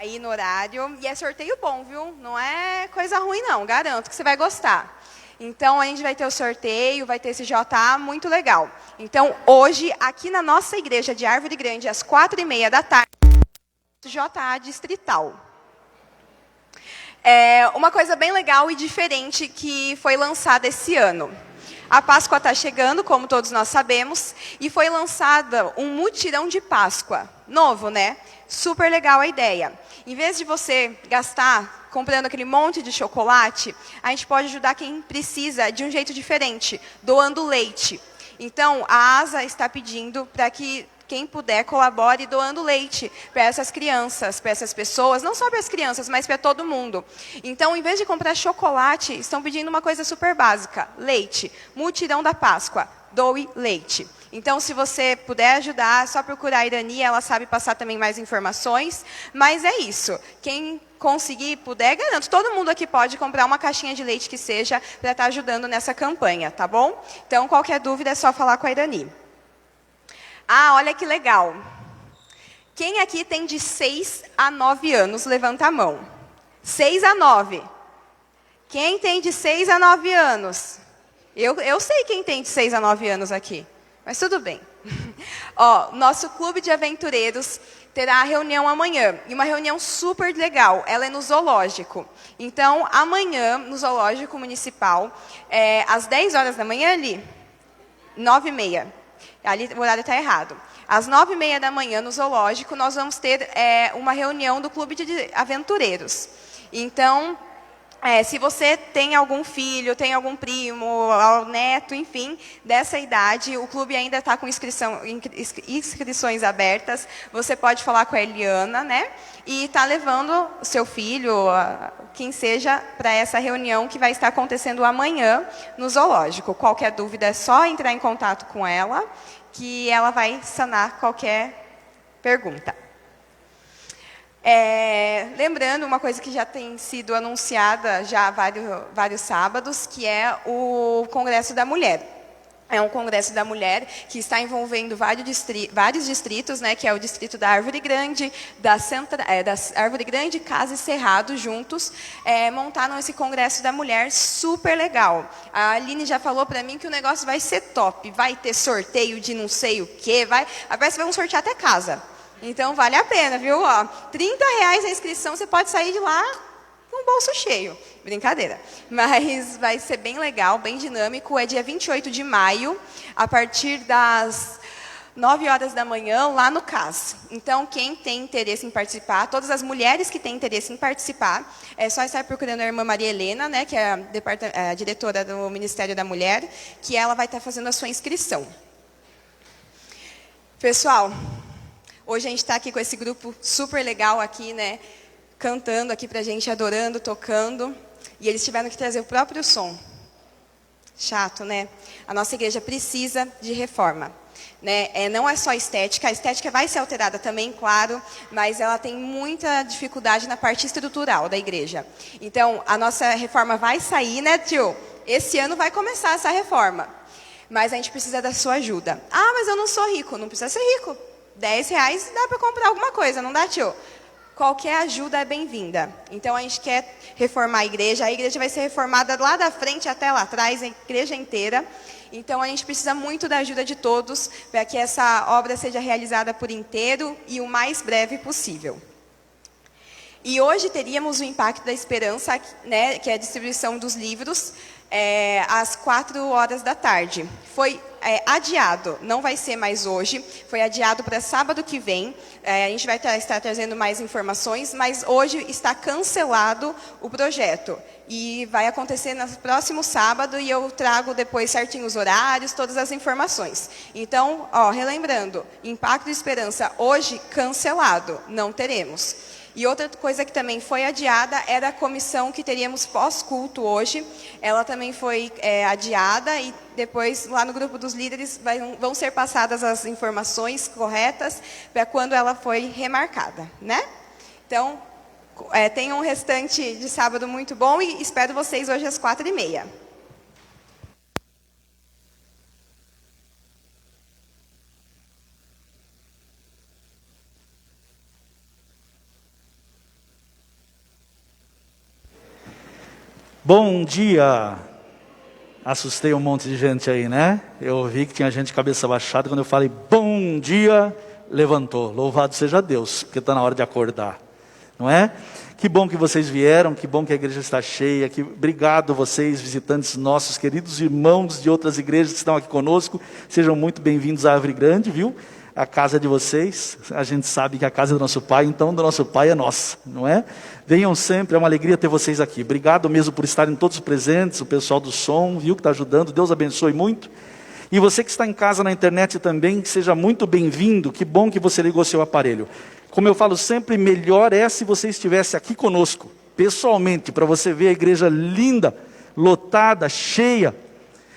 Aí no horário, e é sorteio bom, viu? Não é coisa ruim não, garanto que você vai gostar. Então, a gente vai ter o sorteio, vai ter esse JA muito legal. Então, hoje, aqui na nossa igreja de Árvore Grande, às 4h30 da tarde, JA distrital. Uma coisa bem legal e diferente que foi lançada esse ano. A Páscoa está chegando, como todos nós sabemos, e foi lançada um mutirão de Páscoa. Novo, né? Super legal a ideia. Em vez de você gastar comprando aquele monte de chocolate, a gente pode ajudar quem precisa de um jeito diferente, doando leite. Então, a ASA está pedindo para que quem puder colabore doando leite para essas crianças, para essas pessoas, não só para as crianças, mas para todo mundo. Então, em vez de comprar chocolate, estão pedindo uma coisa super básica, leite. Mutirão da Páscoa, doe leite. Então, se você puder ajudar, é só procurar a Irani, ela sabe passar também mais informações. Mas é isso, quem conseguir, puder, garanto, todo mundo aqui pode comprar uma caixinha de leite que seja para estar ajudando nessa campanha, tá bom? Então, qualquer dúvida é só falar com a Irani. Ah, olha que legal. Quem aqui tem de 6 a 9 anos, levanta a mão. 6 a 9. Quem tem de 6 a 9 anos? Eu sei quem tem de 6 a 9 anos aqui, mas tudo bem. Ó, nosso clube de aventureiros terá a reunião amanhã, e uma reunião super legal, ela é no zoológico. Então, amanhã, no zoológico municipal, às 10 horas da manhã ali, 9h30. Ali o horário está errado. Às 9h30 da manhã, no zoológico, nós vamos ter uma reunião do Clube de Aventureiros. Então, se você tem algum filho, tem algum primo, neto, enfim, dessa idade, o clube ainda está com inscrições abertas. Você pode falar com a Eliana, né? E está levando o seu filho, quem seja, para essa reunião que vai estar acontecendo amanhã no zoológico. Qualquer dúvida é só entrar em contato com ela, que ela vai sanar qualquer pergunta. Lembrando uma coisa que já tem sido anunciada já há vários sábados, que é o Congresso da Mulher. É um Congresso da Mulher que está envolvendo vários distritos, né, que é o distrito da Árvore Grande, da Árvore Grande, Casa e Cerrado, juntos, montaram esse Congresso da Mulher super legal. A Aline já falou para mim que o negócio vai ser top, vai ter sorteio de não sei o quê, parece que vão sortear até casa. Então, vale a pena, viu? Ó, R$30 a inscrição, você pode sair de lá com o bolso cheio. Brincadeira. Mas vai ser bem legal, bem dinâmico. É dia 28 de maio, a partir das 9 horas da manhã, lá no CAS. Então, quem tem interesse em participar, todas as mulheres que têm interesse em participar, é só estar procurando a irmã Maria Helena, né, que é a diretora do Ministério da Mulher, que ela vai estar fazendo a sua inscrição. Pessoal, hoje a gente está aqui com esse grupo super legal aqui, né? Cantando aqui pra gente, adorando, tocando. E eles tiveram que trazer o próprio som. Chato, né? A nossa igreja precisa de reforma. Né? Não é só estética, a estética vai ser alterada também, claro, mas ela tem muita dificuldade na parte estrutural da igreja. Então, a nossa reforma vai sair, né, tio? Esse ano vai começar essa reforma. Mas a gente precisa da sua ajuda. Ah, mas eu não sou rico. Não precisa ser rico. R$10 dá para comprar alguma coisa, não dá, tio? Qualquer ajuda é bem-vinda. Então, a gente quer reformar a igreja vai ser reformada lá da frente até lá atrás, a igreja inteira. Então, a gente precisa muito da ajuda de todos para que essa obra seja realizada por inteiro e o mais breve possível. E hoje teríamos o Impacto da Esperança, né, que é a distribuição dos livros, às 4 horas da tarde. Foi adiado, não vai ser mais hoje, foi adiado para sábado que vem. A gente vai estar trazendo mais informações, mas hoje está cancelado o projeto. E vai acontecer no próximo sábado, e eu trago depois certinho os horários, todas as informações. Então, relembrando, Impacto da Esperança hoje cancelado, não teremos. E outra coisa que também foi adiada era a comissão que teríamos pós-culto hoje. Ela também foi adiada e depois, lá no grupo dos líderes, vão ser passadas as informações corretas para quando ela foi remarcada, né? Então, tenham um restante de sábado muito bom e espero vocês hoje às 4h30. Bom dia! Assustei um monte de gente aí, né? Eu vi que tinha gente de cabeça baixada. Quando eu falei bom dia, levantou. Louvado seja Deus, porque está na hora de acordar, não é? Que bom que vocês vieram, que bom que a igreja está cheia. Obrigado vocês, visitantes nossos, queridos irmãos de outras igrejas que estão aqui conosco. Sejam muito bem-vindos à Árvore Grande, viu? A casa de vocês, a gente sabe que a casa é do nosso Pai, então do nosso Pai é nossa, não é? Venham sempre, é uma alegria ter vocês aqui. Obrigado mesmo por estarem todos presentes, o pessoal do som, viu, que está ajudando, Deus abençoe muito. E você que está em casa na internet também, seja muito bem-vindo, que bom que você ligou seu aparelho. Como eu falo sempre, melhor é se você estivesse aqui conosco, pessoalmente, para você ver a igreja linda, lotada, cheia,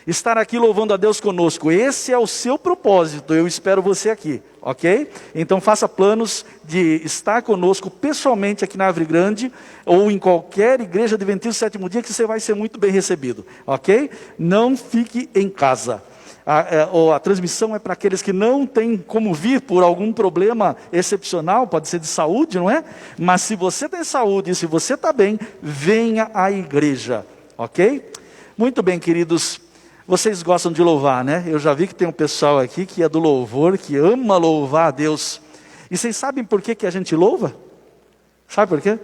estar aqui louvando a Deus conosco. Esse é o seu propósito, eu espero você aqui, ok? Então faça planos de estar conosco pessoalmente aqui na Árvore Grande, ou em qualquer igreja adventista do sétimo dia, que você vai ser muito bem recebido, ok? Não fique em casa. A transmissão é para aqueles que não têm como vir por algum problema excepcional, pode ser de saúde, não é? Mas se você tem saúde, se você está bem, venha à igreja, ok? Muito bem, queridos. Vocês gostam de louvar, né? Eu já vi que tem um pessoal aqui que é do louvor, que ama louvar a Deus. E vocês sabem por que a gente louva? Sabe por quê?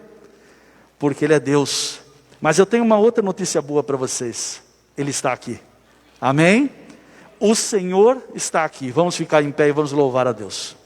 Porque Ele é Deus. Mas eu tenho uma outra notícia boa para vocês. Ele está aqui. Amém? O Senhor está aqui. Vamos ficar em pé e vamos louvar a Deus.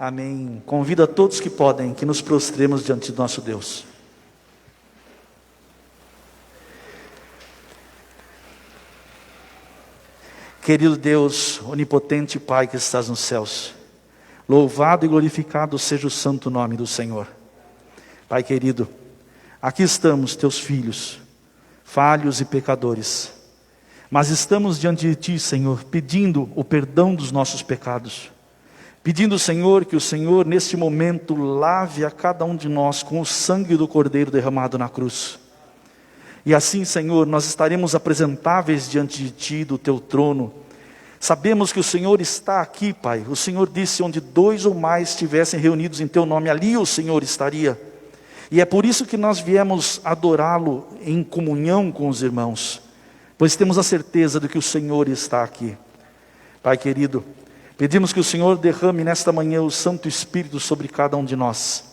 Amém. Convido a todos que podem, que nos prostremos diante do nosso Deus. Querido Deus, onipotente Pai que estás nos céus, Louvado e glorificado seja o santo nome do Senhor. Pai querido, aqui estamos, teus filhos, falhos e pecadores. Mas estamos diante de Ti, Senhor, pedindo o perdão dos nossos pecados. Pedindo, Senhor, que o Senhor, neste momento, lave a cada um de nós com o sangue do Cordeiro derramado na cruz. E assim, Senhor, nós estaremos apresentáveis diante de Ti, do Teu trono. Sabemos que o Senhor está aqui, Pai. O Senhor disse, onde 2 ou mais estivessem reunidos em Teu nome, ali o Senhor estaria. E é por isso que nós viemos adorá-lo em comunhão com os irmãos, pois temos a certeza de que o Senhor está aqui. Pai querido, pedimos que o Senhor derrame nesta manhã o Santo Espírito sobre cada um de nós.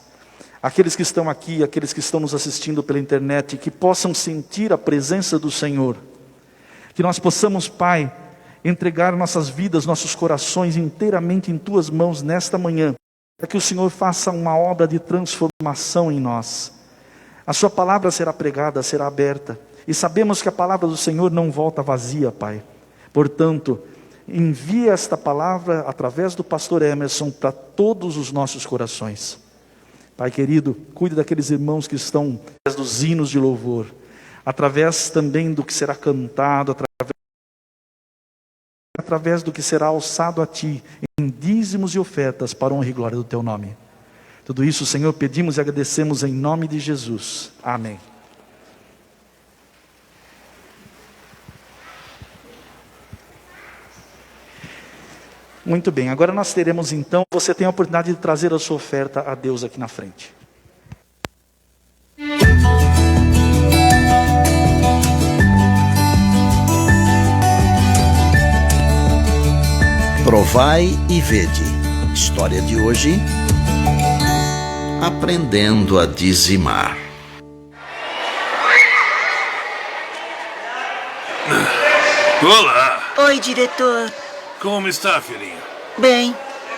Aqueles que estão aqui, aqueles que estão nos assistindo pela internet, que possam sentir a presença do Senhor. Que nós possamos, Pai, entregar nossas vidas, nossos corações inteiramente em Tuas mãos nesta manhã, para que o Senhor faça uma obra de transformação em nós. A Sua palavra será pregada, será aberta, e sabemos que a palavra do Senhor não volta vazia, Pai. Portanto, envia esta palavra através do pastor Emerson para todos os nossos corações. Pai querido, cuide daqueles irmãos que estão através dos hinos de louvor, através também do que será cantado, através do que será alçado a Ti, em dízimos e ofertas para a honra e glória do Teu nome. Tudo isso, Senhor, pedimos e agradecemos em nome de Jesus. Amém. Muito bem, agora nós teremos então, você tem a oportunidade de trazer a sua oferta a Deus aqui na frente. Provai e vede. História de hoje: aprendendo a dizimar. Olá! Oi, diretor. Como está, filhinha? Bem,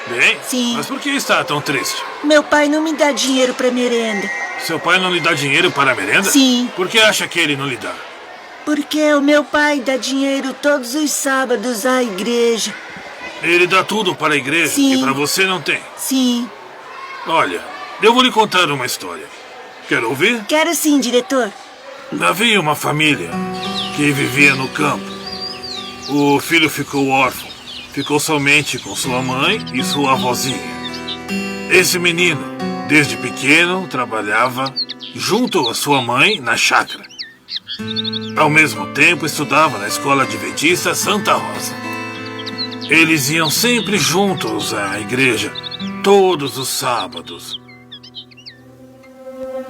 Bem? Sim. Mas por que está tão triste? meu pai não me dá dinheiro pra merenda. Seu pai não lhe dá dinheiro para a merenda? Sim. Por que acha que ele não lhe dá? Porque o meu pai dá dinheiro todos os sábados à igreja. Ele dá tudo para a igreja Sim. e para você não tem. Sim. Olha, eu vou lhe contar uma história. Quer ouvir? Quero sim, diretor. Havia uma família que vivia no campo. O filho ficou órfão. Ficou somente com sua mãe e sua avózinha. Esse menino, desde pequeno, trabalhava junto à sua mãe na chácara. Ao mesmo tempo, estudava na escola adventista Santa Rosa. Eles iam sempre juntos à igreja, todos os sábados.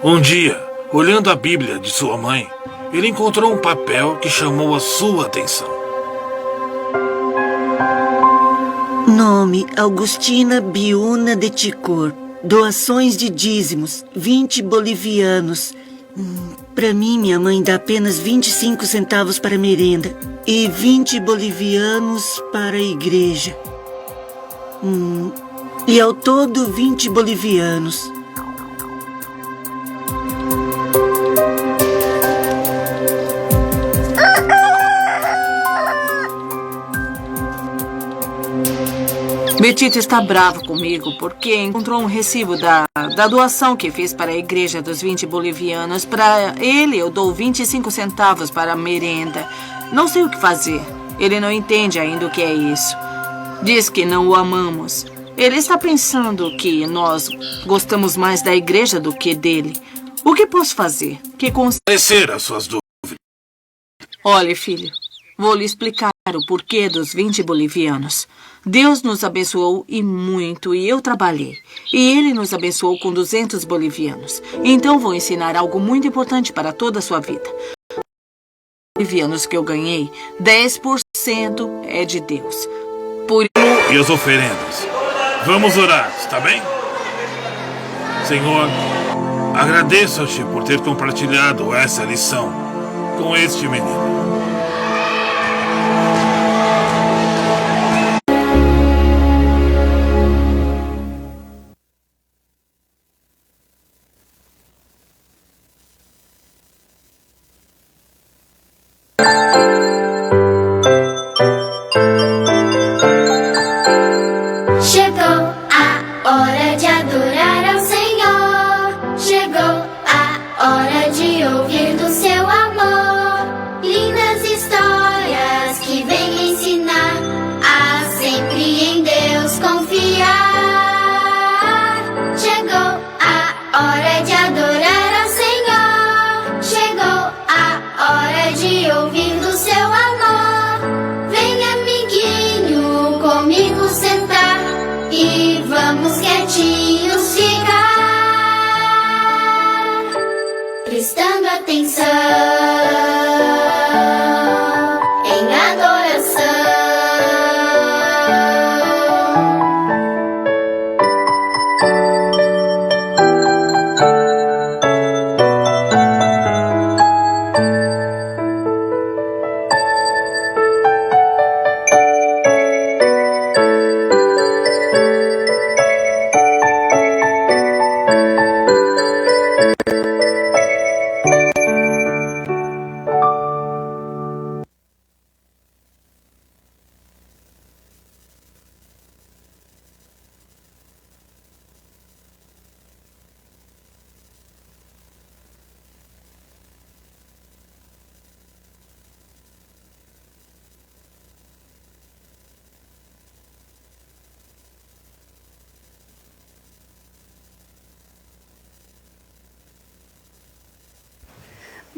Um dia, olhando a Bíblia de sua mãe, ele encontrou um papel que chamou a sua atenção. Nome: Augustina Biuna de Ticor. Doações de dízimos: 20 bolivianos. Pra mim, minha mãe dá apenas 25 centavos para merenda e 20 bolivianos para a igreja. E ao todo 20 bolivianos. Betito está bravo comigo porque encontrou um recibo da doação que fiz para a igreja dos 20 bolivianos. Para ele, eu dou 25 centavos para a merenda. Não sei o que fazer. Ele não entende ainda o que é isso. Diz que não o amamos. Ele está pensando que nós gostamos mais da igreja do que dele. O que posso fazer? Que Esclarecer as suas dúvidas. Olhe, filho, vou lhe explicar o porquê dos 20 bolivianos. Deus nos abençoou e muito, e eu trabalhei. E Ele nos abençoou com 200 bolivianos. Então vou ensinar algo muito importante para toda a sua vida. Os bolivianos que eu ganhei, 10% é de Deus. Por E as oferendas. Vamos orar, está bem? Senhor, agradeço-te por ter compartilhado essa lição com este menino. Chegou a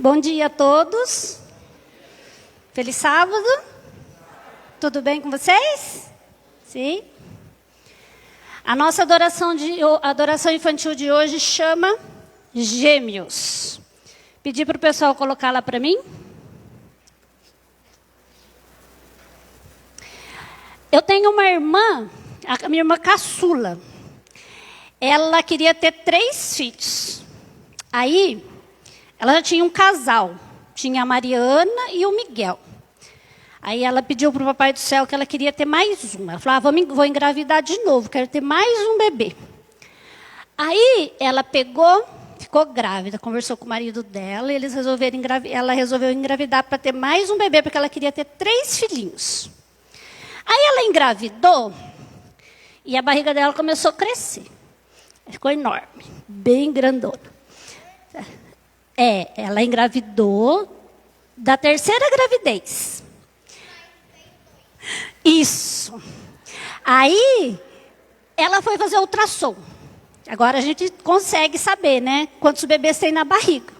Bom dia a todos. Feliz sábado. Tudo bem com vocês? Sim? A nossa adoração infantil de hoje chama Gêmeos. Pedi para o pessoal colocar lá para mim. Eu tenho uma irmã, a minha irmã caçula. Ela queria ter 3 filhos. Aí, ela já tinha um casal. Tinha a Mariana e o Miguel. Aí ela pediu para o Papai do Céu que ela queria ter mais um. Ela falou, vou engravidar de novo, quero ter mais um bebê. Aí ela ficou grávida, conversou com o marido dela, e ela resolveu engravidar para ter mais um bebê, porque ela queria ter 3 filhinhos. Aí ela engravidou, e a barriga dela começou a crescer. Ficou enorme, bem grandona. Ela engravidou da 3ª gravidez. Isso. Aí, ela foi fazer ultrassom. Agora a gente consegue saber, né? Quantos bebês tem na barriga.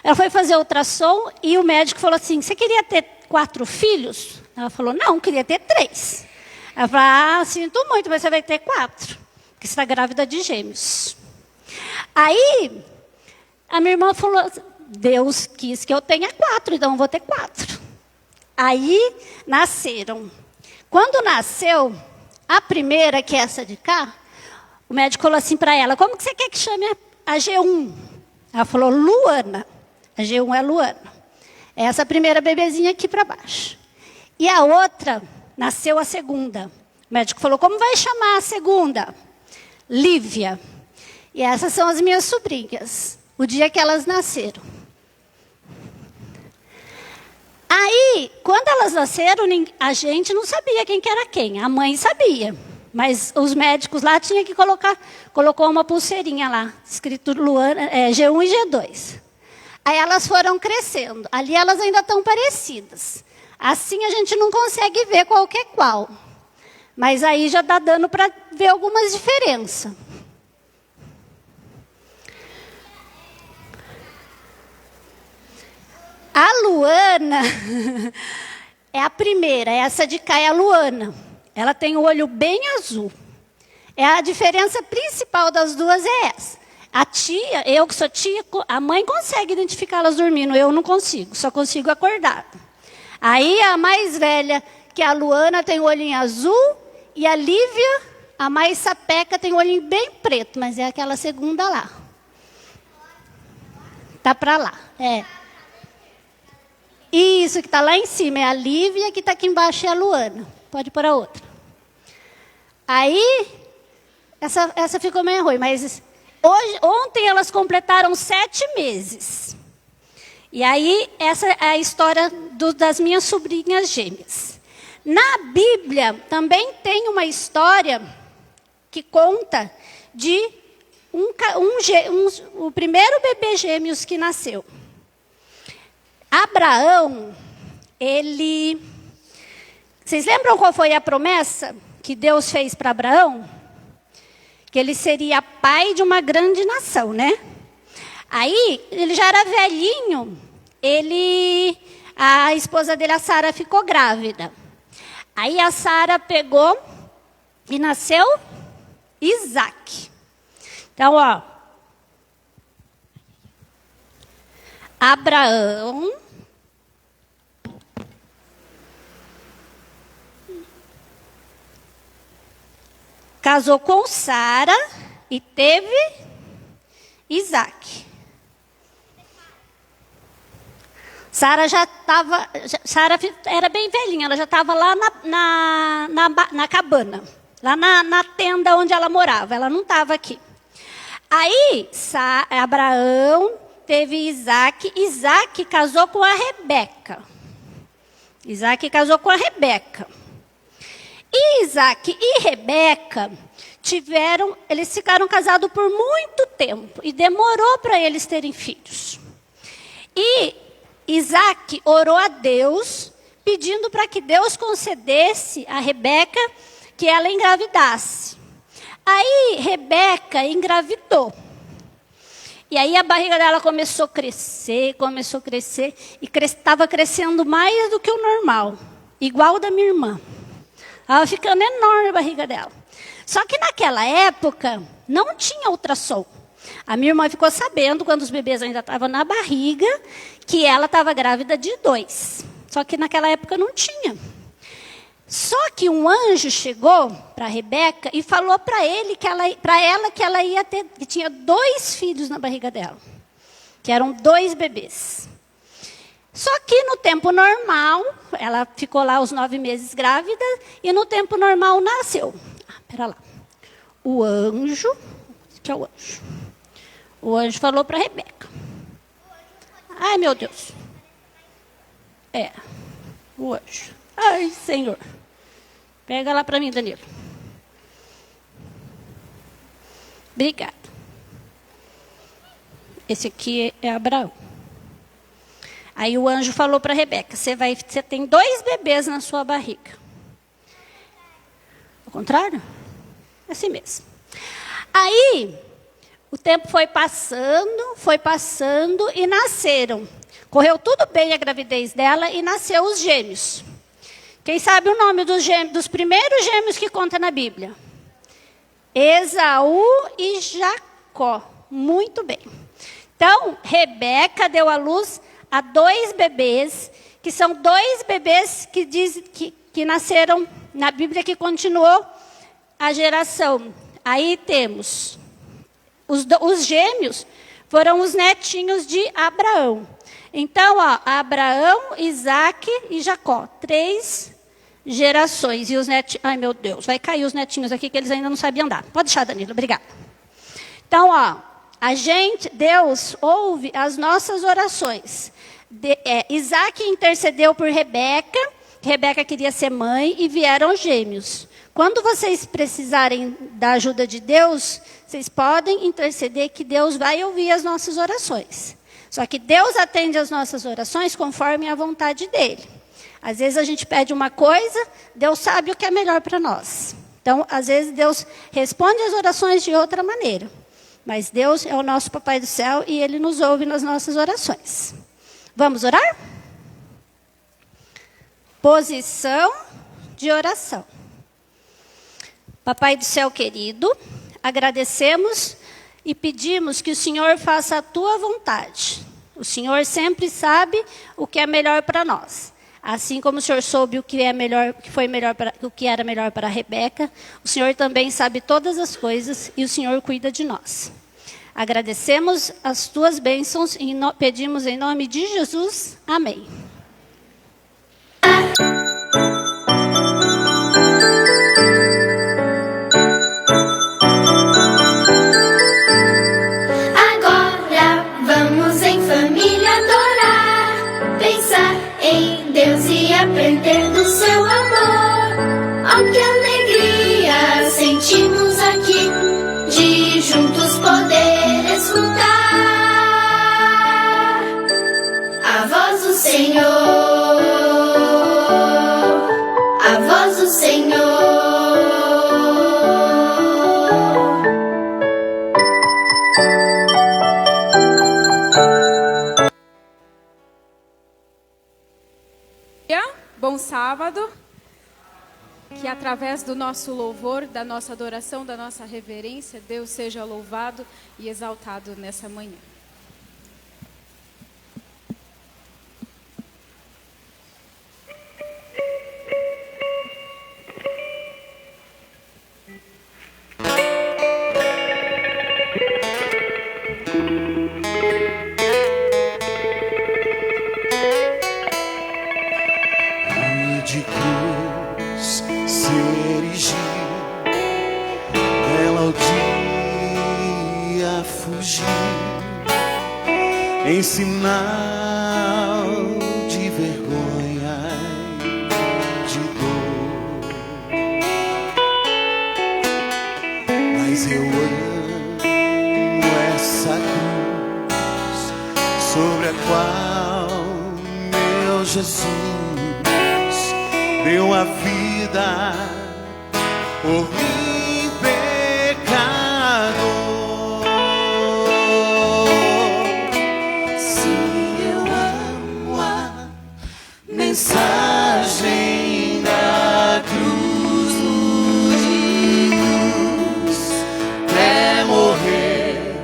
Ela foi fazer ultrassom e o médico falou assim, você queria ter 4 filhos? Ela falou, não, queria ter 3. Ela falou, sinto muito, mas você vai ter 4. Porque você está grávida de gêmeos. Aí, a minha irmã falou, Deus quis que eu tenha 4, então eu vou ter 4. Aí, nasceram. Quando nasceu, a primeira, que é essa de cá, o médico falou assim para ela, como que você quer que chame a G1? Ela falou, Luana. A G1 é Luana. Essa primeira bebezinha aqui para baixo. E a outra, nasceu a segunda. O médico falou, como vai chamar a segunda? Lívia. E essas são as minhas sobrinhas. O dia que elas nasceram. Aí, quando elas nasceram, a gente não sabia quem que era quem. A mãe sabia. Mas os médicos lá tinham que colocou uma pulseirinha lá, escrito Luana, G1 e G2. Aí elas foram crescendo. Ali elas ainda estão parecidas. Assim a gente não consegue ver qual que é qual. Mas aí já dá dando para ver algumas diferenças. A Luana é a primeira, essa de cá é a Luana. Ela tem o olho bem azul. A diferença principal das duas é essa. A tia, eu que sou tia, a mãe consegue identificá-las dormindo, eu não consigo, só consigo acordar. Aí a mais velha, que é a Luana, tem o olhinho azul, e a Lívia, a mais sapeca, tem o olhinho bem preto, mas é aquela segunda lá. Tá para lá, Isso, que está lá em cima é a Lívia, que está aqui embaixo é a Luana. Pode pôr a outra. Aí, essa ficou meio ruim, mas ontem elas completaram 7 meses. E aí, essa é a história das minhas sobrinhas gêmeas. Na Bíblia, também tem uma história que conta de o primeiro bebê gêmeos que nasceu. Abraão, Vocês lembram qual foi a promessa que Deus fez para Abraão? Que ele seria pai de uma grande nação, né? Aí, ele já era velhinho, a esposa dele, a Sara, ficou grávida. Aí a Sara pegou e nasceu Isaac. Então, Abraão casou com Sara e teve Isaac. Sara era bem velhinha, ela já estava lá na cabana, lá na tenda onde ela morava, ela não estava aqui. Aí, Abraão teve Isaac, Isaac casou com a Rebeca. E Isaac e Rebeca eles ficaram casados por muito tempo, e demorou para eles terem filhos. E Isaac orou a Deus, pedindo para que Deus concedesse a Rebeca que ela engravidasse. Aí Rebeca engravidou. E aí a barriga dela começou a crescer, e estava crescendo mais do que o normal, igual da minha irmã. Estava ficando enorme a barriga dela. Só que naquela época não tinha ultrassom. A minha irmã ficou sabendo, quando os bebês ainda estavam na barriga, que ela estava grávida de 2. Só que naquela época não tinha. Só que um anjo chegou para Rebeca e falou para ela que ela ia ter, que tinha 2 filhos na barriga dela, que eram 2 bebês. Só que no tempo normal, ela ficou lá os 9 meses grávida, e no tempo normal nasceu. Pera lá. O anjo, que é o anjo. O anjo falou para Rebeca. Ai, meu Deus. O anjo. Ai, Senhor. Pega lá para mim, Danilo. Obrigada. Esse aqui é Abraão. Aí o anjo falou para Rebeca, você tem 2 bebês na sua barriga. Ao contrário? É assim mesmo. Aí, o tempo foi passando e nasceram. Correu tudo bem a gravidez dela e nasceu os gêmeos. Quem sabe o nome dos primeiros gêmeos que conta na Bíblia? Esaú e Jacó. Muito bem. Então, Rebeca deu à luz a 2 bebês, que são 2 bebês que nasceram na Bíblia, que continuou a geração. Aí temos os gêmeos, foram os netinhos de Abraão. Então, Abraão, Isaac e Jacó. 3 gerações. E os netinhos... Ai, meu Deus, vai cair os netinhos aqui, que eles ainda não sabiam andar. Pode deixar, Danilo, obrigada. Então, Deus ouve as nossas orações. Isaac intercedeu por Rebeca. Rebeca queria ser mãe e vieram gêmeos. Quando vocês precisarem da ajuda de Deus, vocês podem interceder, que Deus vai ouvir as nossas orações. Só que Deus atende as nossas orações conforme a vontade dele. Às vezes a gente pede uma coisa, Deus sabe o que é melhor para nós. Então, às vezes Deus responde as orações de outra maneira. Mas Deus é o nosso Papai do Céu e Ele nos ouve nas nossas orações. Vamos orar? Posição de oração. Papai do Céu querido, agradecemos e pedimos que o Senhor faça a Tua vontade. O Senhor sempre sabe o que é melhor para nós. Assim como o Senhor soube o que era melhor para Rebeca, o Senhor também sabe todas as coisas e o Senhor cuida de nós. Agradecemos as Tuas bênçãos e pedimos em nome de Jesus. Amém. Agora vamos em família adorar, pensar em Deus e aprender do seu amor. Oh, que alegria sentimos aqui de juntos poder escutar a voz do Senhor, a voz do Senhor. Bom sábado, que através do nosso louvor, da nossa adoração, da nossa reverência, Deus seja louvado e exaltado nessa manhã. Em sinal de vergonha, de dor, mas eu amo essa cruz sobre a qual meu Jesus deu a vida por mim, pecador. mensagem da cruz, até morrer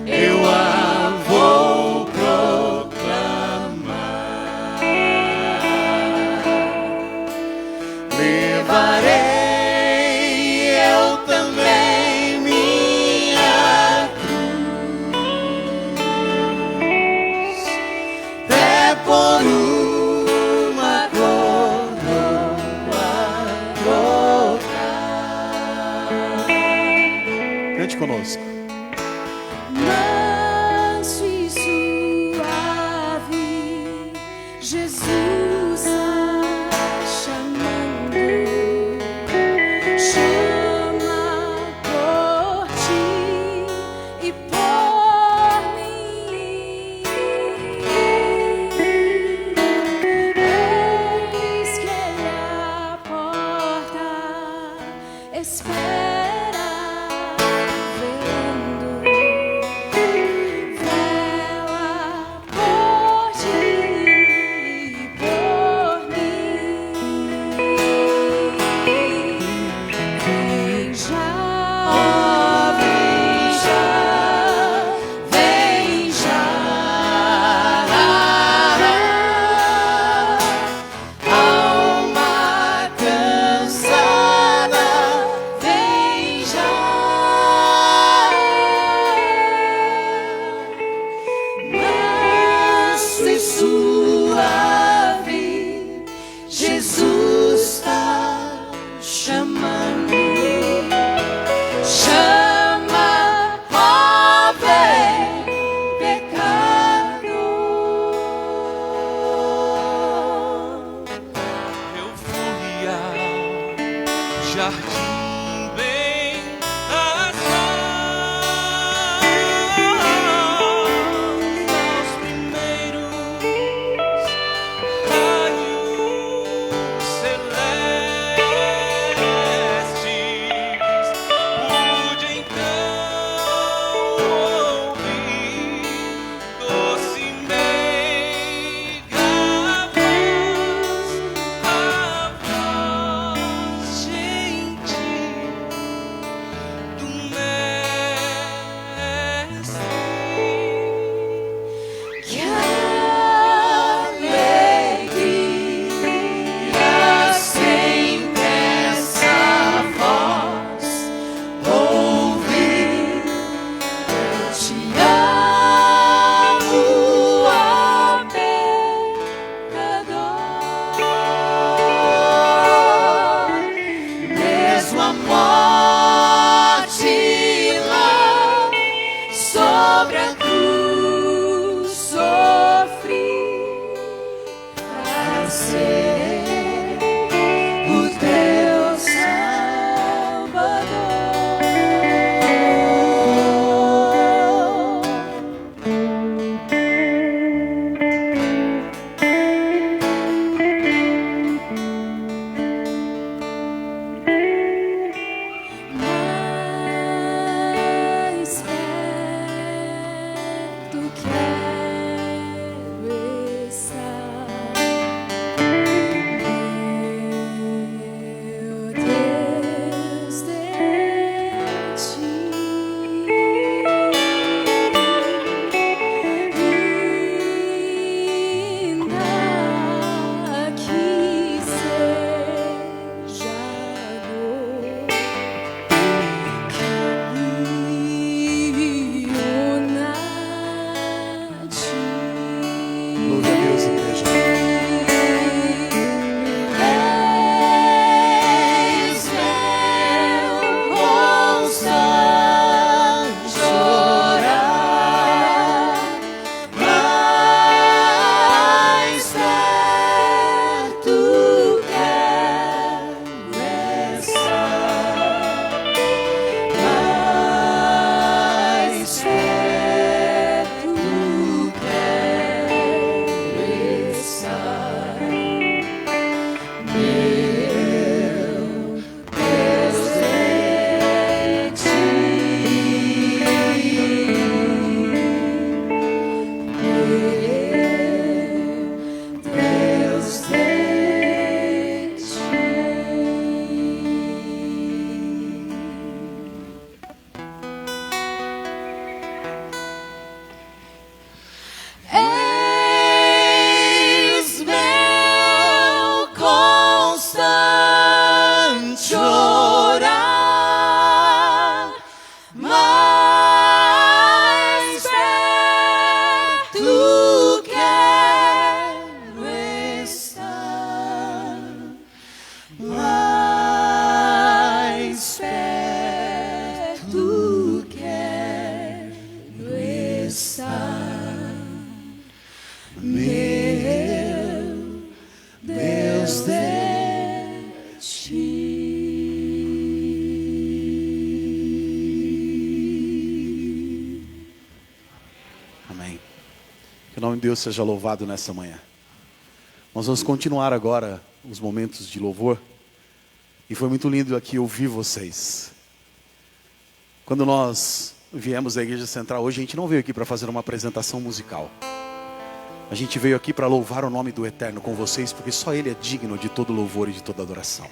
eu a vou proclamar. Levarei eu também minha cruz, até por uma coroa trocar. Cante conosco. Manso e suave, Jesus está chamando, chama por ti e por mim. Eis que ele a porta espera, vendo, vela por ti e por mim. Vem já, vem já, vem já, Alma cansada, vem já. Manso e suave, Jesus está chamando. Chama, ó vem, pecador. Eu fui ao jardim bem às aos primeiros raios celestes, pude então ouvir doce meiga voz, a voz gentil nome de Deus seja louvado nessa manhã. Nós vamos continuar agora os momentos de louvor. E foi muito lindo aqui ouvir vocês. Quando nós viemos da Igreja Central hoje, a gente não veio aqui para fazer uma apresentação musical. A gente veio aqui para louvar o nome do Eterno com vocês, porque só Ele é digno de todo louvor e de toda adoração.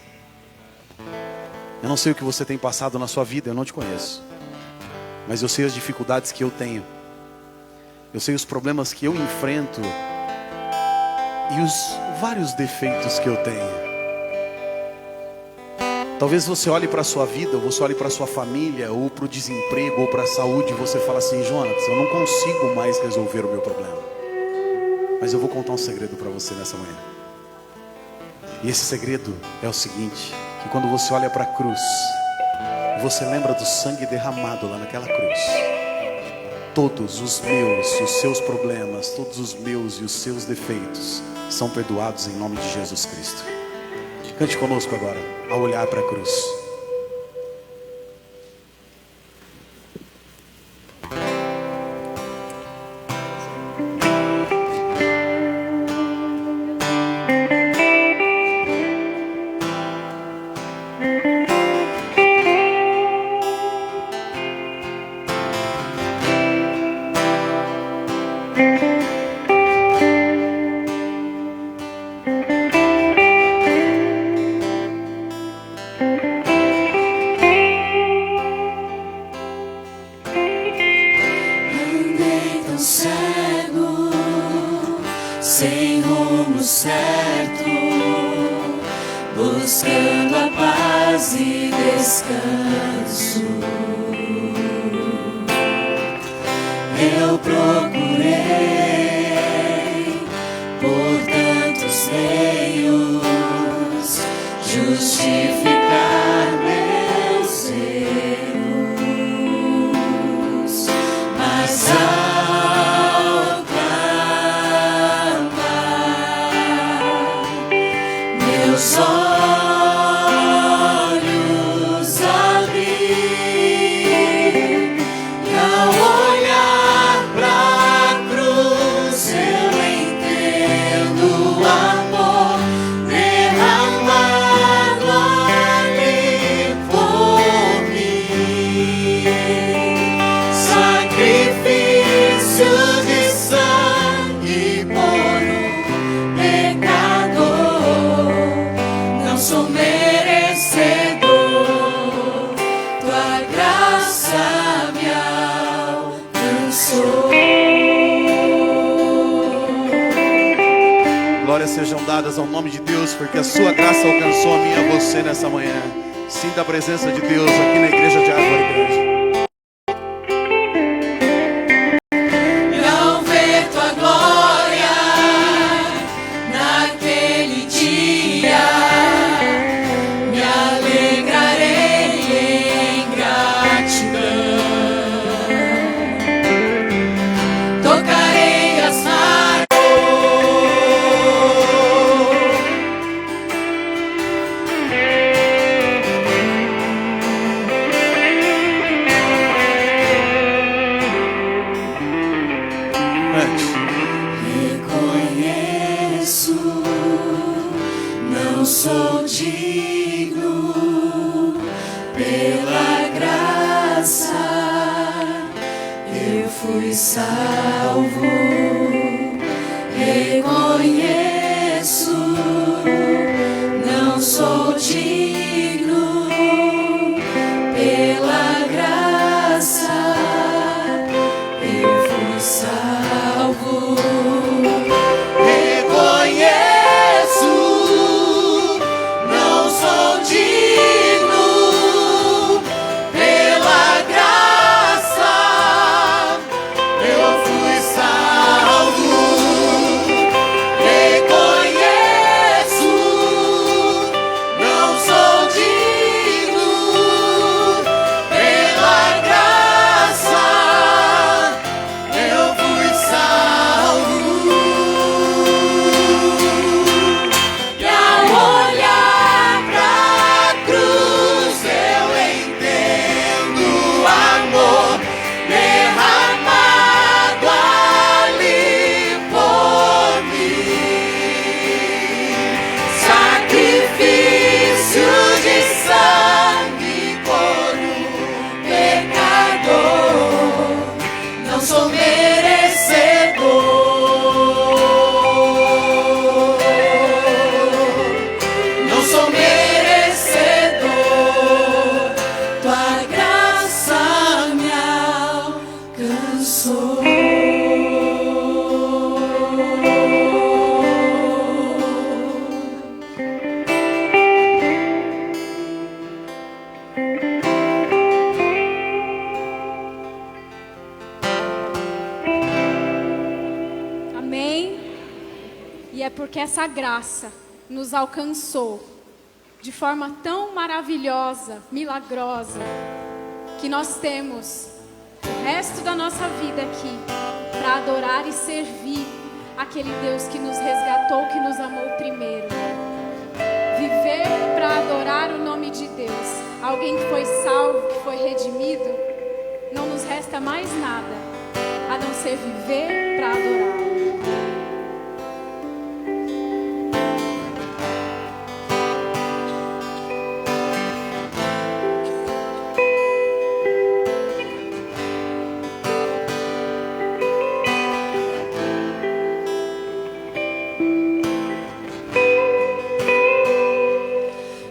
Eu não sei o que você tem passado na sua vida, eu não te conheço. Mas eu sei as dificuldades que eu tenho. Eu sei os problemas que eu enfrento. E os vários defeitos que eu tenho. Talvez você olhe para a sua vida, ou você olhe para a sua família, ou para o desemprego, ou para a saúde, e você fala assim: Jonas, eu não consigo mais resolver o meu problema. Mas eu vou contar um segredo para você nessa manhã. E esse segredo é o seguinte: que quando você olha para a cruz, você lembra do sangue derramado lá naquela cruz, todos os meus, os seus problemas, todos os meus e os seus defeitos são perdoados em nome de Jesus Cristo. Cante conosco agora, ao olhar para a cruz. Buscando a paz e descanso, eu procurei por tantos meios justificar meus erros, mas ao clamar, meus olhos sejam dadas ao nome de Deus, porque a sua graça alcançou a mim e a você nessa manhã. Sinta a presença de Deus aqui na Igreja de Árvore Grande. E ao ver tua glória naquele dia, me alegrarei em gratidão. Tocarei as sou digno pela graça, eu fui salvo. Reconheço, não sou digno pela graça, eu fui salvo. Reconheço, porque essa graça nos alcançou de forma tão maravilhosa, milagrosa, que nós temos o resto da nossa vida aqui para adorar e servir aquele Deus que nos resgatou, que nos amou primeiro. Viver para adorar o nome de Deus. Alguém que foi salvo, que foi redimido, não nos resta mais nada a não ser viver para adorar.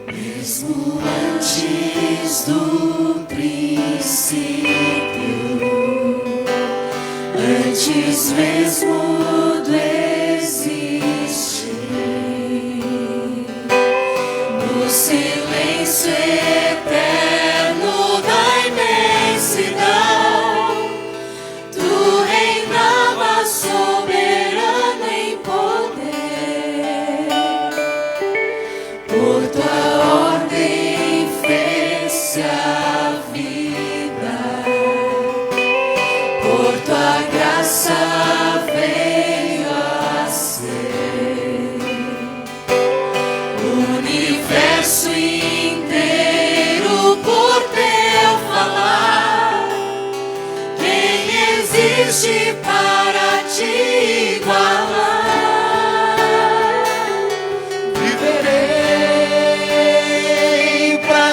Mesmo antes do princípio, antes mesmo do existir, no silêncio eterno da imensidão, tu reinavas soberano em poder. Por tua ordem fez-se a vida, por tua graça veio a ser. O universo inteiro por teu falar. Quem existe para te igualar?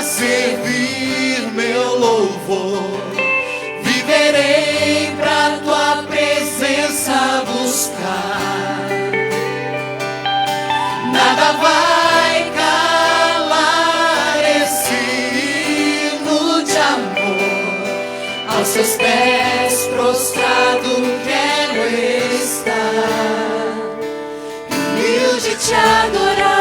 Servir meu louvor, viverei pra tua presença buscar. Nada vai calar esse hino de amor. Aos seus pés prostrado quero estar, humilde te adorar.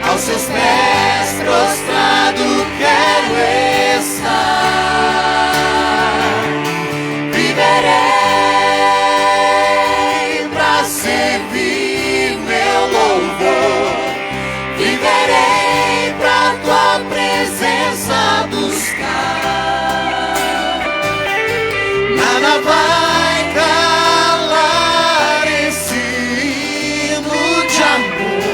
Aos seus pés prostrado quero estar. Viverei pra servir meu louvor. Viverei pra tua presença buscar. Nada vai calar esse hino de amor.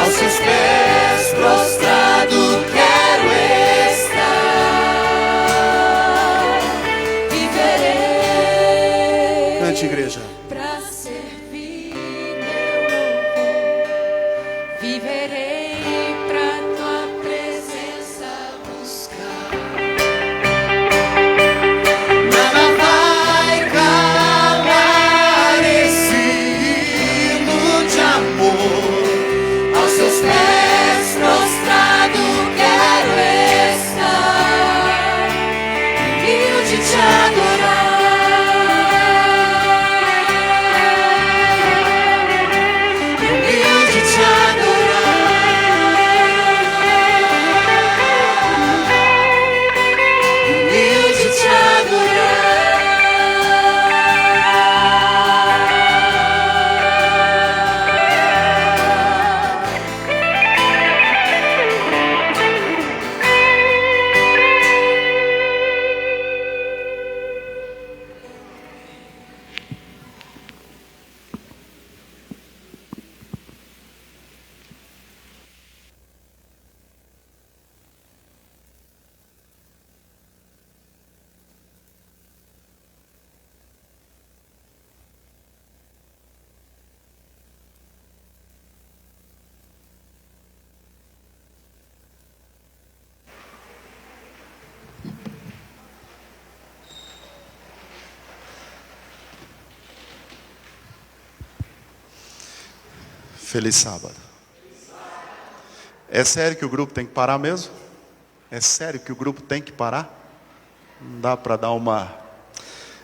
Aos seus pés prostrado quero estar. Viverei. Cante, igreja. Pra servir meu louvor. Viverei pra tua presença buscar. Nada vai calar esse hino de amor. Aos seus pés prostrado quero estar, humilde te adorar. Humilde te adorar. Feliz sábado. É sério que o grupo tem que parar mesmo? É sério que o grupo tem que parar? Não dá para dar uma...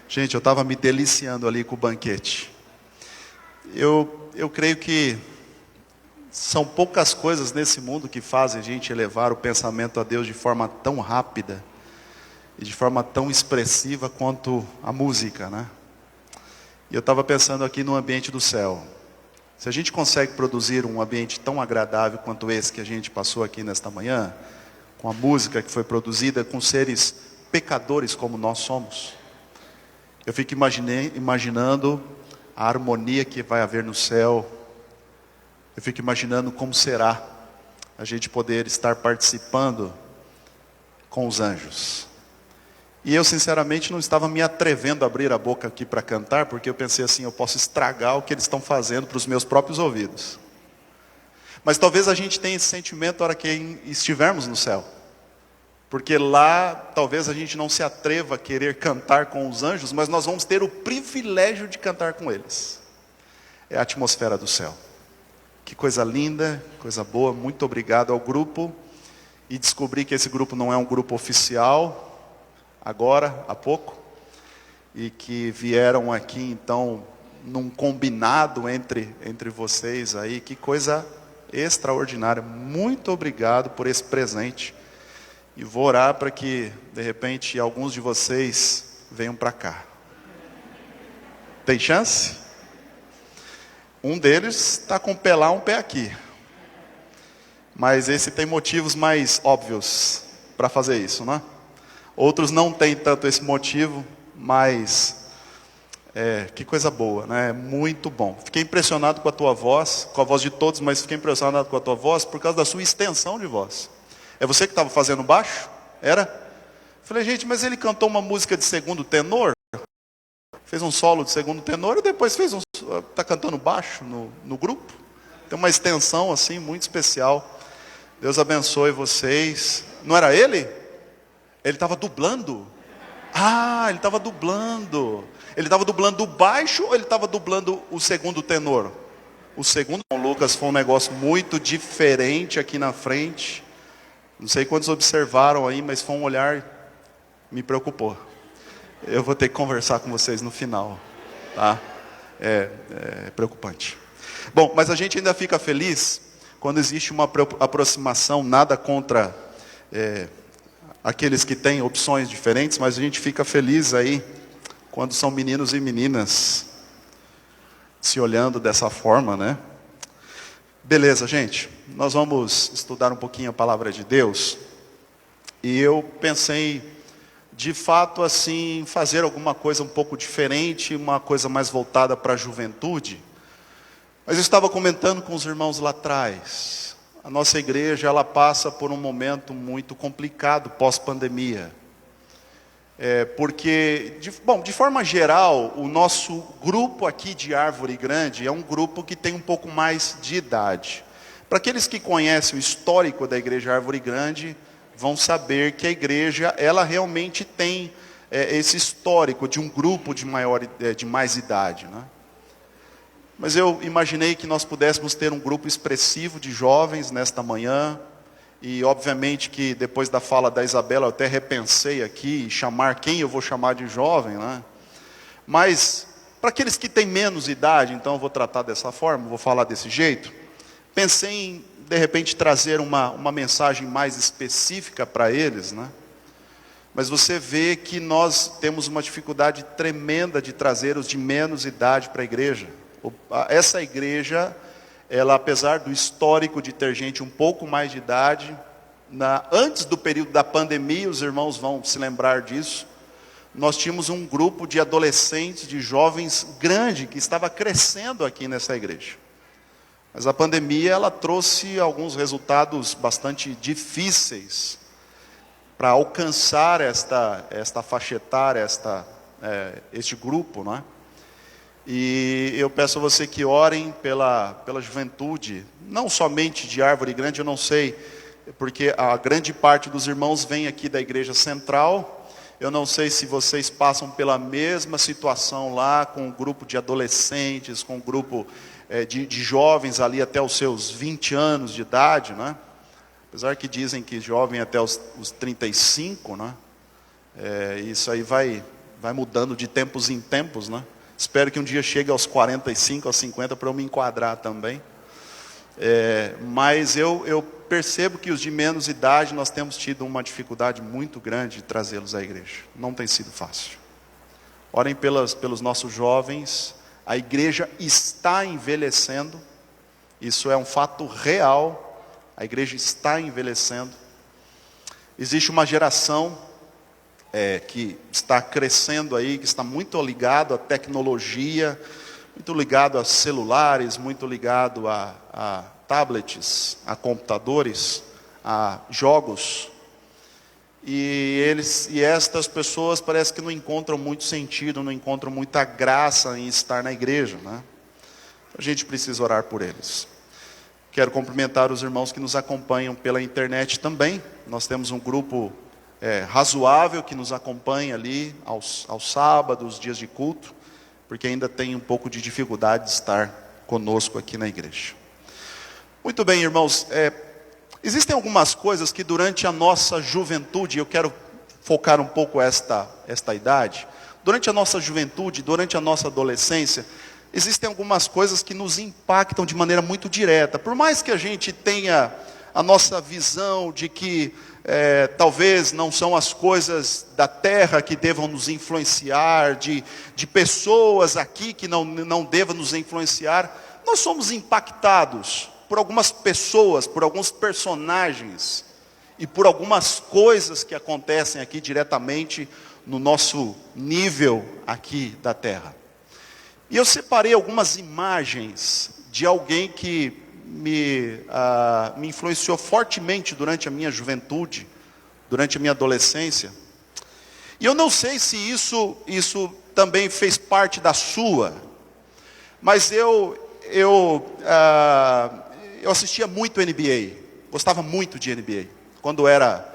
Gente, eu estava me deliciando ali com o banquete. Eu creio que são poucas coisas nesse mundo que fazem a gente elevar o pensamento a Deus de forma tão rápida e de forma tão expressiva quanto a música, né? E eu estava pensando aqui no ambiente do céu. Se a gente consegue produzir um ambiente tão agradável quanto esse que a gente passou aqui nesta manhã, com a música que foi produzida com seres pecadores como nós somos, eu fico imaginando a harmonia que vai haver no céu. Eu fico imaginando como será a gente poder estar participando com os anjos. E eu sinceramente não estava me atrevendo a abrir a boca aqui para cantar, porque eu pensei assim, eu posso estragar o que eles estão fazendo para os meus próprios ouvidos. Mas talvez a gente tenha esse sentimento na hora que estivermos no céu. Porque lá talvez a gente não se atreva a querer cantar com os anjos, mas nós vamos ter o privilégio de cantar com eles. É a atmosfera do céu. Que coisa linda, coisa boa. Muito obrigado ao grupo. E descobri que esse grupo não é um grupo oficial, agora, há pouco. E que vieram aqui então num combinado entre vocês aí. Que coisa extraordinária. Muito obrigado por esse presente. E vou orar para que, de repente, alguns de vocês venham para cá. Tem chance? Um deles está com um pé aqui. Mas esse tem motivos mais óbvios para fazer isso, né? Outros não têm tanto esse motivo, mas que coisa boa, né? Muito bom. Fiquei impressionado com a tua voz, com a voz de todos, mas fiquei impressionado com a tua voz por causa da sua extensão de voz. É você que estava fazendo baixo? Era? Falei, gente, mas ele cantou uma música de segundo tenor? Fez um solo de segundo tenor e depois está cantando baixo no grupo? Tem uma extensão assim muito especial. Deus abençoe vocês. Não era ele? Ele estava dublando? Ah, ele estava dublando. Ele estava dublando o baixo ou ele estava dublando o segundo tenor? O segundo, Lucas, foi um negócio muito diferente aqui na frente. Não sei quantos observaram aí, mas foi um olhar me preocupou. Eu vou ter que conversar com vocês no final, tá? É preocupante. Bom, mas a gente ainda fica feliz quando existe uma aproximação, nada contra aqueles que têm opções diferentes, mas a gente fica feliz aí quando são meninos e meninas se olhando dessa forma, né? Beleza, gente. Nós vamos estudar um pouquinho a palavra de Deus. E eu pensei, de fato, assim, fazer alguma coisa um pouco diferente, uma coisa mais voltada para a juventude. Mas eu estava comentando com os irmãos lá atrás. A nossa igreja, ela passa por um momento muito complicado pós-pandemia. Porque, de forma geral, o nosso grupo aqui de Árvore Grande é um grupo que tem um pouco mais de idade. Para aqueles que conhecem o histórico da igreja Árvore Grande, vão saber que a igreja, ela realmente tem esse histórico de um grupo de mais idade, né? Mas eu imaginei que nós pudéssemos ter um grupo expressivo de jovens nesta manhã. E obviamente que depois da fala da Isabela eu até repensei aqui, chamar quem eu vou chamar de jovem, né? Mas para aqueles que têm menos idade, então eu vou tratar dessa forma, vou falar desse jeito. Pensei em, de repente, trazer uma mensagem mais específica para eles, né? Mas você vê que nós temos uma dificuldade tremenda de trazer os de menos idade para a igreja. Essa igreja, ela, apesar do histórico de ter gente um pouco mais de idade, antes do período da pandemia, os irmãos vão se lembrar disso, nós tínhamos um grupo de adolescentes, de jovens grande, que estava crescendo aqui nessa igreja. Mas a pandemia, ela trouxe alguns resultados bastante difíceis para alcançar esta faixa etária, este grupo, né? E eu peço a você que orem pela juventude, não somente de Árvore Grande, eu não sei, porque a grande parte dos irmãos vem aqui da igreja central, Eu não sei se vocês passam pela mesma situação lá com um grupo de adolescentes, com um grupo de jovens ali até os seus 20 anos de idade, né? Apesar que dizem que jovem até os 35, né? Isso aí vai mudando de tempos em tempos, né? Espero que um dia chegue aos 45, aos 50 para eu me enquadrar também. Mas eu percebo que os de menos idade nós temos tido uma dificuldade muito grande de trazê-los à igreja. Não tem sido fácil. Orem pelos nossos jovens. A igreja está envelhecendo. Isso é um fato real. A igreja está envelhecendo. Existe uma geração que está crescendo aí, que está muito ligado à tecnologia, muito ligado a celulares, muito ligado a tablets, a computadores, a jogos. E estas pessoas parece que não encontram muito sentido, não encontram muita graça em estar na igreja, né? A gente precisa orar por eles. Quero cumprimentar os irmãos que nos acompanham pela internet também. Nós temos um grupo razoável que nos acompanha ali aos sábados, dias de culto, porque ainda tem um pouco de dificuldade de estar conosco aqui na igreja. Muito bem, irmãos, existem algumas coisas que durante a nossa juventude, eu quero focar um pouco esta idade, durante a nossa juventude, durante a nossa adolescência, existem algumas coisas que nos impactam de maneira muito direta. Por mais que a gente tenha a nossa visão de que talvez não são as coisas da terra que devam nos influenciar, de pessoas aqui que não devam nos influenciar, nós somos impactados por algumas pessoas, por alguns personagens e por algumas coisas que acontecem aqui diretamente no nosso nível aqui da terra. E eu separei algumas imagens de alguém que me influenciou fortemente durante a minha juventude, durante a minha adolescência. E eu não sei se isso também fez parte da sua, mas eu assistia muito NBA, gostava muito de NBA. Quando era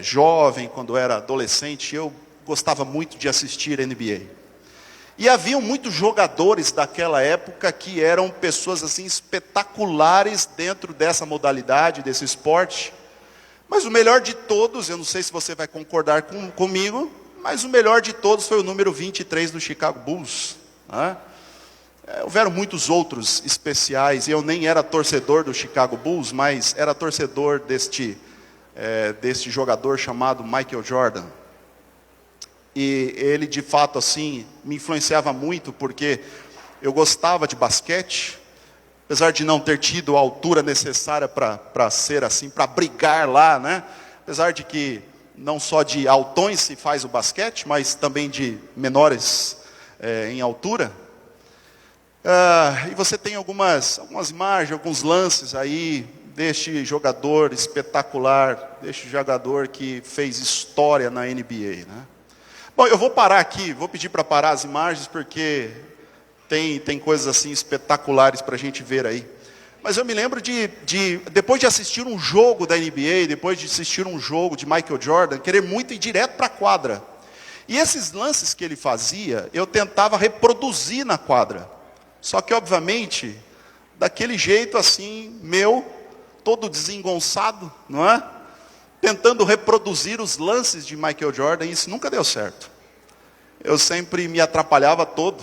jovem, quando era adolescente, eu gostava muito de assistir NBA. E haviam muitos jogadores daquela época que eram pessoas assim espetaculares dentro dessa modalidade, desse esporte. Mas o melhor de todos, eu não sei se você vai concordar comigo, mas o melhor de todos foi o número 23 do Chicago Bulls, né? Houveram muitos outros especiais, e eu nem era torcedor do Chicago Bulls, mas era torcedor deste jogador chamado Michael Jordan. E ele, de fato, assim, me influenciava muito, porque eu gostava de basquete, apesar de não ter tido a altura necessária para ser assim, para brigar lá, né? Apesar de que não só de altões se faz o basquete, mas também de menores em altura. E você tem algumas imagens, alguns lances aí deste jogador espetacular, deste jogador que fez história na NBA, né? Bom, eu vou parar aqui, vou pedir para parar as imagens, porque tem coisas assim espetaculares para a gente ver aí. Mas eu me lembro depois de assistir um jogo da NBA, depois de assistir um jogo de Michael Jordan, querer muito ir direto para a quadra. E esses lances que ele fazia, eu tentava reproduzir na quadra. Só que, obviamente, daquele jeito assim, todo desengonçado, não é? Tentando reproduzir os lances de Michael Jordan, e isso nunca deu certo. Eu sempre me atrapalhava todo,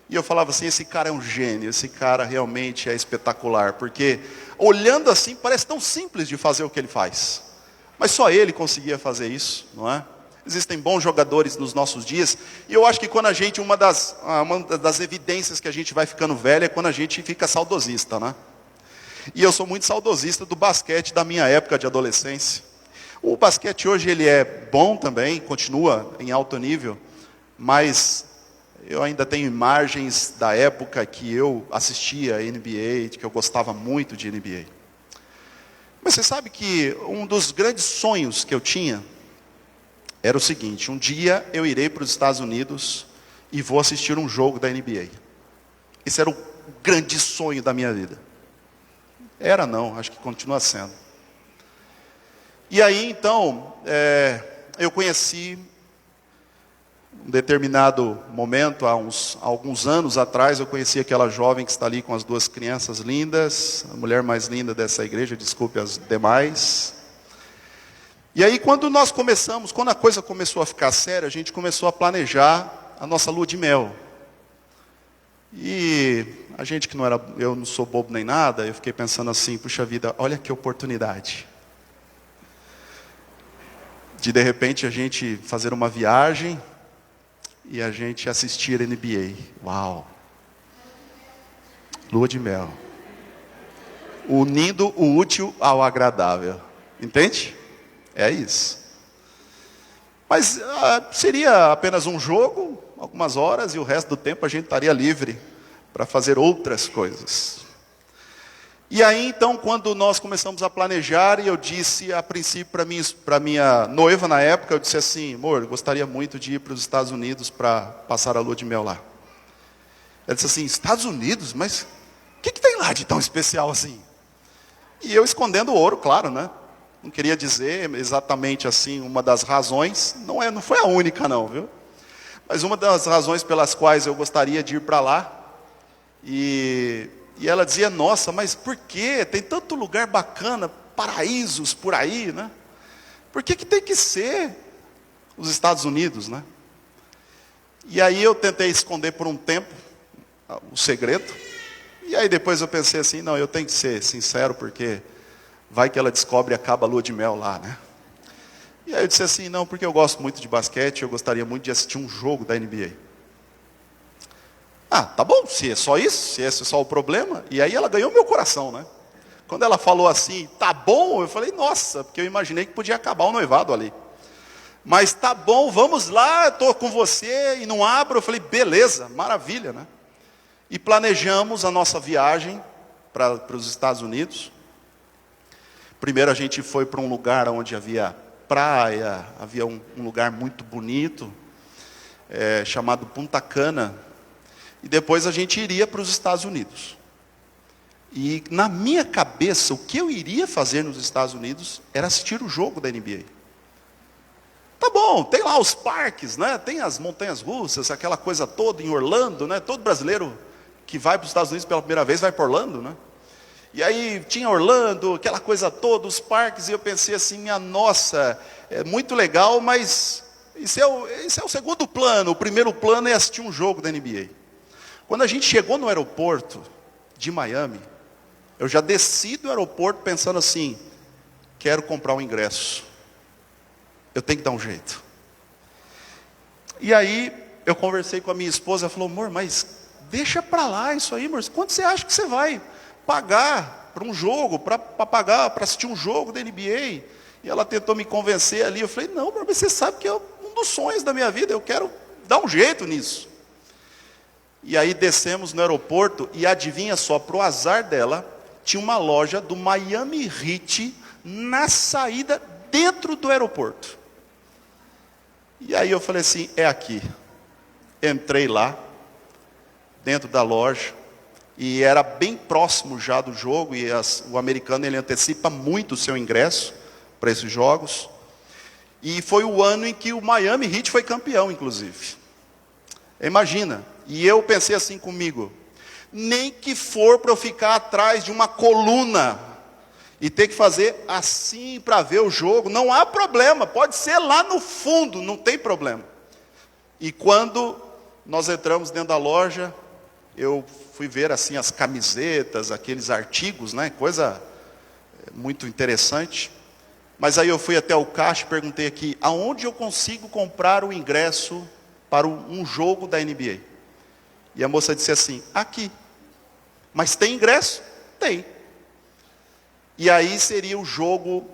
e eu falava assim, esse cara é um gênio, esse cara realmente é espetacular, porque olhando assim, parece tão simples de fazer o que ele faz. Mas só ele conseguia fazer isso, não é? Existem bons jogadores nos nossos dias, e eu acho que quando uma das evidências que a gente vai ficando velho é quando a gente fica saudosista, né? E eu sou muito saudosista do basquete da minha época de adolescência. O basquete hoje ele é bom também, continua em alto nível, mas eu ainda tenho imagens da época que eu assistia a NBA, que eu gostava muito de NBA. Mas você sabe que um dos grandes sonhos que eu tinha era o seguinte: um dia eu irei para os Estados Unidos e vou assistir um jogo da NBA. Esse era o grande sonho da minha vida. Acho que continua sendo. E aí então, eu conheci, um determinado momento, há alguns anos atrás, eu conheci aquela jovem que está ali com as duas crianças lindas, a mulher mais linda dessa igreja, desculpe as demais. E aí quando a coisa começou a ficar séria, a gente começou a planejar a nossa lua de mel. E a gente que eu não sou bobo nem nada, eu fiquei pensando assim, puxa vida, olha que oportunidade. De repente a gente fazer uma viagem e a gente assistir NBA. Uau! Lua de mel. Unindo o útil ao agradável. Entende? É isso. Mas seria apenas um jogo, algumas horas, e o resto do tempo a gente estaria livre para fazer outras coisas. E aí então, quando nós começamos a planejar, e eu disse a princípio para minha noiva na época, eu disse assim, amor, eu gostaria muito de ir para os Estados Unidos para passar a lua de mel lá. Ela disse assim, Estados Unidos? Mas o que tem lá de tão especial assim? E eu escondendo o ouro, claro, né? Não queria dizer exatamente assim, uma das razões, não foi a única não, viu? Mas uma das razões pelas quais eu gostaria de ir para lá, e ela dizia, nossa, mas por quê? Tem tanto lugar bacana, paraísos por aí, né? Por que tem que ser os Estados Unidos, né? E aí eu tentei esconder por um tempo o segredo, e aí depois eu pensei assim, não, eu tenho que ser sincero, porque vai que ela descobre e acaba a lua de mel lá, né? E aí eu disse assim, não, porque eu gosto muito de basquete, eu gostaria muito de assistir um jogo da NBA. Ah, tá bom, se é só isso, se esse é só o problema. E aí ela ganhou meu coração, né? Quando ela falou assim, tá bom, eu falei, nossa, porque eu imaginei que podia acabar o noivado ali. Mas tá bom, vamos lá, eu estou com você e não abro. Eu falei, beleza, maravilha, né? E planejamos a nossa viagem para os Estados Unidos. Primeiro a gente foi para um lugar onde havia praia, havia um lugar muito bonito, chamado Punta Cana. E depois a gente iria para os Estados Unidos. E na minha cabeça, o que eu iria fazer nos Estados Unidos era assistir o jogo da NBA. Tá bom, tem lá os parques, né? Tem as montanhas russas, aquela coisa toda em Orlando, né? Todo brasileiro que vai para os Estados Unidos pela primeira vez vai para Orlando, né? E aí tinha Orlando, aquela coisa toda, os parques, e eu pensei assim, minha nossa, é muito legal, mas isso é o segundo plano. O primeiro plano é assistir um jogo da NBA. Quando a gente chegou no aeroporto de Miami, eu já desci do aeroporto pensando assim, quero comprar um ingresso. Eu tenho que dar um jeito. E aí eu conversei com a minha esposa, ela falou, amor, mas deixa para lá isso aí, amor. Quanto você acha que você vai pagar para um jogo, para assistir um jogo da NBA? E ela tentou me convencer ali, eu falei, não, amor, mas você sabe que é um dos sonhos da minha vida, eu quero dar um jeito nisso. E aí descemos no aeroporto e adivinha só, para o azar dela, tinha uma loja do Miami Heat na saída dentro do aeroporto. E aí eu falei assim, é aqui. Entrei lá, dentro da loja, e era bem próximo já do jogo, e o americano ele antecipa muito o seu ingresso para esses jogos. E foi o ano em que o Miami Heat foi campeão, inclusive. Imagina. E eu pensei assim comigo, nem que for para eu ficar atrás de uma coluna e ter que fazer assim para ver o jogo, não há problema, pode ser lá no fundo, não tem problema. E quando nós entramos dentro da loja, eu fui ver assim as camisetas, aqueles artigos, né, coisa muito interessante. Mas aí eu fui até o caixa e perguntei aqui, aonde eu consigo comprar o ingresso para um jogo da NBA? E a moça disse assim, aqui. Mas tem ingresso? Tem. E aí seria o jogo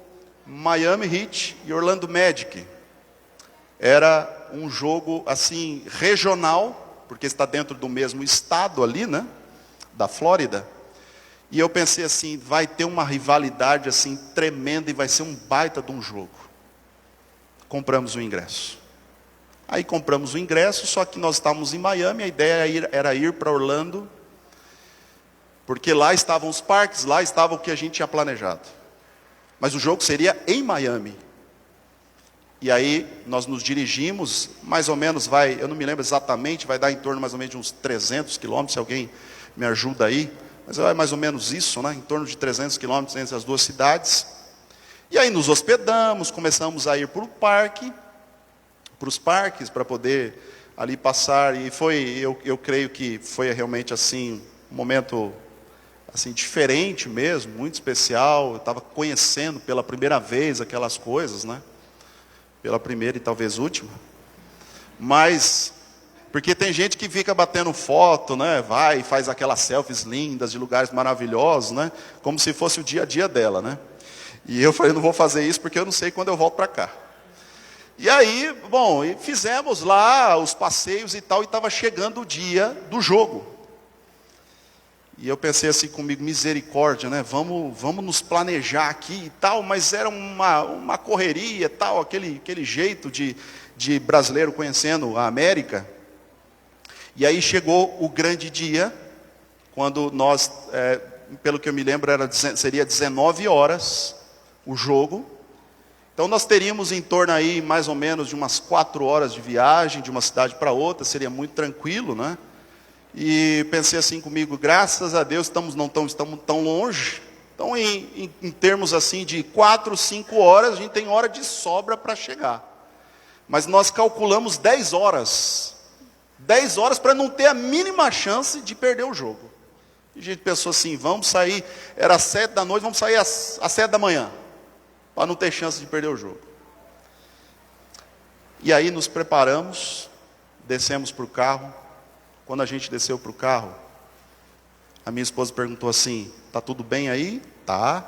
Miami Heat e Orlando Magic. Era um jogo assim regional, porque está dentro do mesmo estado ali, né? Da Flórida. E eu pensei assim, vai ter uma rivalidade assim tremenda e vai ser um baita de um jogo. Compramos o ingresso. Aí compramos o ingresso, só que nós estávamos em Miami, a ideia era ir para Orlando, porque lá estavam os parques, lá estava o que a gente tinha planejado. Mas o jogo seria em Miami. E aí nós nos dirigimos, mais ou menos eu não me lembro exatamente, vai dar em torno mais ou menos de uns 300 quilômetros, se alguém me ajuda aí. Mas é mais ou menos isso, né? Em torno de 300 quilômetros entre as duas cidades. E aí nos hospedamos, começamos a ir para os parques, para poder ali passar. E eu creio que foi realmente assim, um momento assim, diferente mesmo, muito especial. Eu estava conhecendo pela primeira vez aquelas coisas, né? Pela primeira e talvez última. Mas, porque tem gente que fica batendo foto, né? Vai e faz aquelas selfies lindas de lugares maravilhosos, né? Como se fosse o dia a dia dela, né? E eu falei, não vou fazer isso porque eu não sei quando eu volto para cá. E aí, bom, e fizemos lá os passeios e tal, e estava chegando o dia do jogo. E eu pensei assim comigo, misericórdia, né? Vamos nos planejar aqui e tal, mas era uma correria e tal, aquele jeito de brasileiro conhecendo a América. E aí chegou o grande dia, quando nós, pelo que eu me lembro, seria 19 horas o jogo. Então nós teríamos em torno aí mais ou menos de umas 4 horas de viagem de uma cidade para outra, seria muito tranquilo, né? E pensei assim comigo, graças a Deus não estamos tão longe. Então em termos assim de 4, 5 horas, a gente tem hora de sobra para chegar. Mas nós calculamos 10 horas. 10 horas para não ter a mínima chance de perder o jogo. E a gente pensou assim, vamos sair, era 7 da noite, vamos sair às 7 da manhã. Para não ter chance de perder o jogo. E aí nos preparamos, descemos para o carro. Quando a gente desceu para o carro, a minha esposa perguntou assim, tá tudo bem aí? Tá.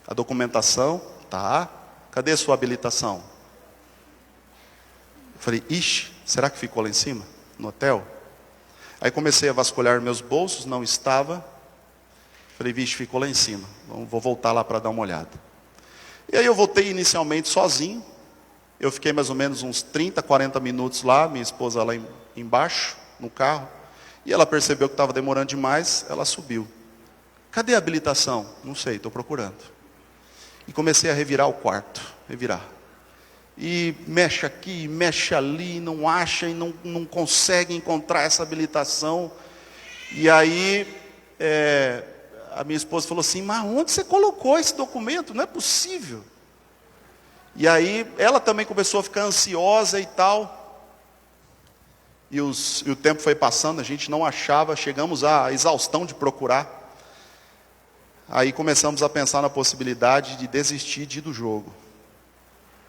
A documentação? Tá. Cadê a sua habilitação? Eu falei, ixi, será que ficou lá em cima, no hotel? Aí comecei a vasculhar meus bolsos, não estava. Falei, vixe, ficou lá em cima, vou voltar lá para dar uma olhada. E aí eu voltei inicialmente sozinho. Eu fiquei mais ou menos uns 30, 40 minutos lá, minha esposa lá embaixo, no carro. E ela percebeu que estava demorando demais, ela subiu. Cadê a habilitação? Não sei, estou procurando. E comecei a revirar o quarto, revirar. E mexe aqui, mexe ali, não acha e não consegue encontrar essa habilitação. E aí, a minha esposa falou assim, mas onde você colocou esse documento? Não é possível. E aí, ela também começou a ficar ansiosa e tal. E o tempo foi passando, a gente não achava, chegamos à exaustão de procurar. Aí começamos a pensar na possibilidade de desistir de ir do jogo.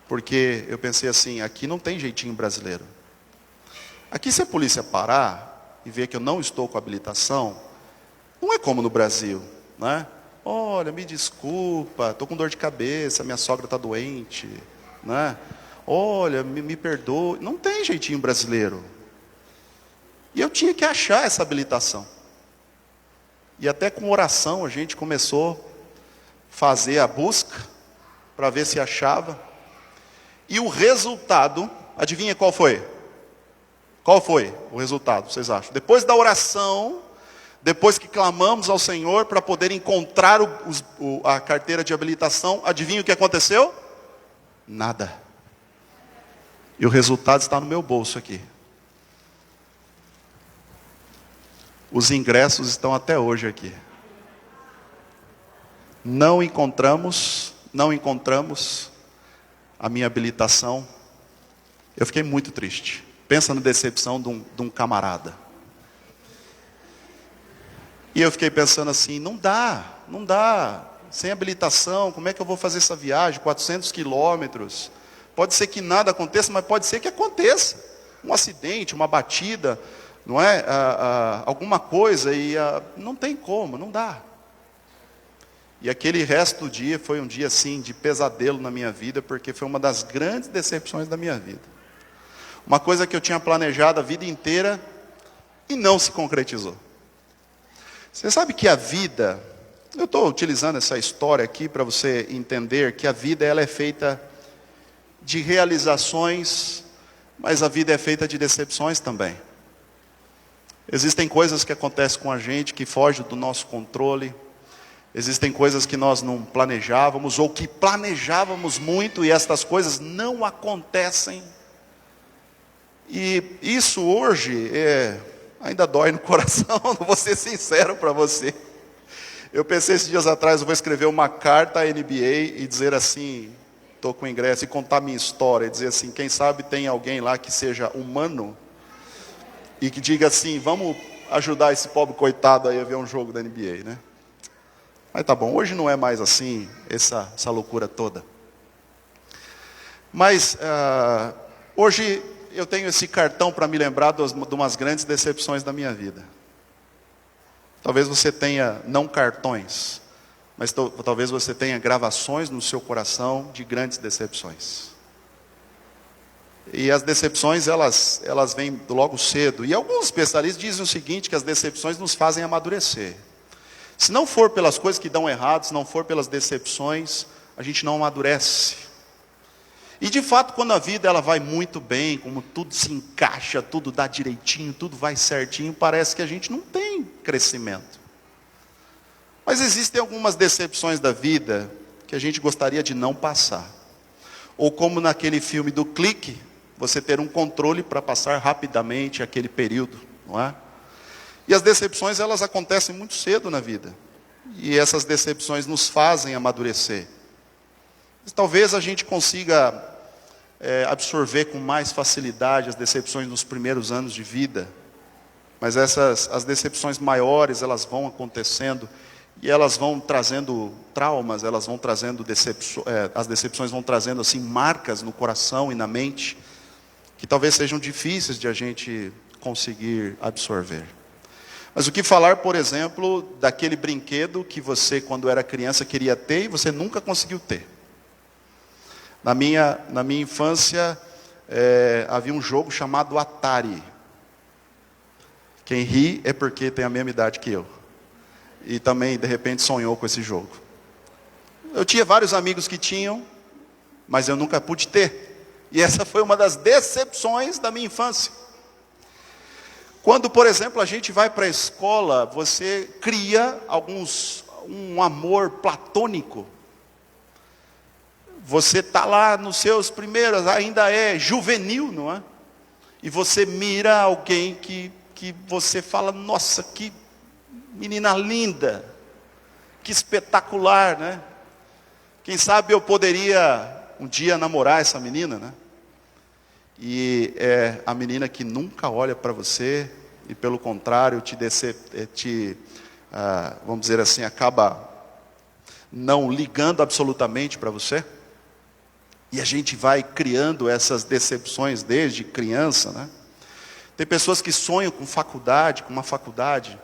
Porque eu pensei assim, aqui não tem jeitinho brasileiro. Aqui se a polícia parar e ver que eu não estou com habilitação, não é como no Brasil, né? Olha, me desculpa, estou com dor de cabeça, minha sogra está doente, né? Olha, me perdoe. Não tem jeitinho brasileiro. E eu tinha que achar essa habilitação. E até com oração a gente começou a fazer a busca para ver se achava. E o resultado, adivinha qual foi? Qual foi o resultado, vocês acham? Depois da oração, depois que clamamos ao Senhor para poder encontrar a carteira de habilitação, adivinha o que aconteceu? Nada. E o resultado está no meu bolso aqui. Os ingressos estão até hoje aqui. Não encontramos a minha habilitação. Eu fiquei muito triste. Pensa na decepção de um camarada. E eu fiquei pensando assim, não dá. Sem habilitação, como é que eu vou fazer essa viagem? 400 quilômetros. Pode ser que nada aconteça, mas pode ser que aconteça. Um acidente, uma batida, não é? Alguma coisa, e não tem como, não dá. E aquele resto do dia foi um dia assim de pesadelo na minha vida, porque foi uma das grandes decepções da minha vida. Uma coisa que eu tinha planejado a vida inteira e não se concretizou. Você sabe que a vida, eu estou utilizando essa história aqui para você entender que a vida ela é feita de realizações, mas a vida é feita de decepções também. Existem coisas que acontecem com a gente que fogem do nosso controle. Existem coisas que nós não planejávamos, ou que planejávamos muito, e estas coisas não acontecem. E isso hoje ainda dói no coração, não vou ser sincero para você. Eu pensei esses dias atrás, eu vou escrever uma carta à NBA e dizer assim, estou com o ingresso, e contar minha história, e dizer assim, quem sabe tem alguém lá que seja humano, e que diga assim, vamos ajudar esse pobre coitado aí a ver um jogo da NBA, né? Mas tá bom, hoje não é mais assim, essa loucura toda. Mas hoje eu tenho esse cartão para me lembrar de umas grandes decepções da minha vida. Talvez você tenha, não cartões, mas talvez você tenha gravações no seu coração de grandes decepções. E as decepções, elas vêm logo cedo. E alguns especialistas dizem o seguinte, que as decepções nos fazem amadurecer. Se não for pelas coisas que dão errado, se não for pelas decepções, a gente não amadurece. E de fato, quando a vida ela vai muito bem, como tudo se encaixa, tudo dá direitinho, tudo vai certinho, parece que a gente não tem crescimento. Mas existem algumas decepções da vida que a gente gostaria de não passar. Ou como naquele filme do Clique, você ter um controle para passar rapidamente aquele período, não é? E as decepções, elas acontecem muito cedo na vida. E essas decepções nos fazem amadurecer. Mas talvez a gente consiga absorver com mais facilidade as decepções nos primeiros anos de vida. Mas as decepções maiores, elas vão acontecendo. E elas vão trazendo traumas, elas vão trazendo as decepções vão trazendo assim marcas no coração e na mente, que talvez sejam difíceis de a gente conseguir absorver. Mas o que falar, por exemplo, daquele brinquedo que você, quando era criança, queria ter e você nunca conseguiu ter? Na minha infância, havia um jogo chamado Atari. Quem ri é porque tem a mesma idade que eu. E também, de repente, sonhou com esse jogo. Eu tinha vários amigos que tinham, mas eu nunca pude ter. E essa foi uma das decepções da minha infância. Quando, por exemplo, a gente vai para a escola, você cria um amor platônico. Você está lá nos seus primeiros, ainda é juvenil, não é? E você mira alguém que você fala, nossa, que menina linda, que espetacular, né? Quem sabe eu poderia um dia namorar essa menina, né? E é a menina que nunca olha para você e pelo contrário vamos dizer assim, acaba não ligando absolutamente para você. E a gente vai criando essas decepções desde criança, né? Tem pessoas que sonham com uma faculdade,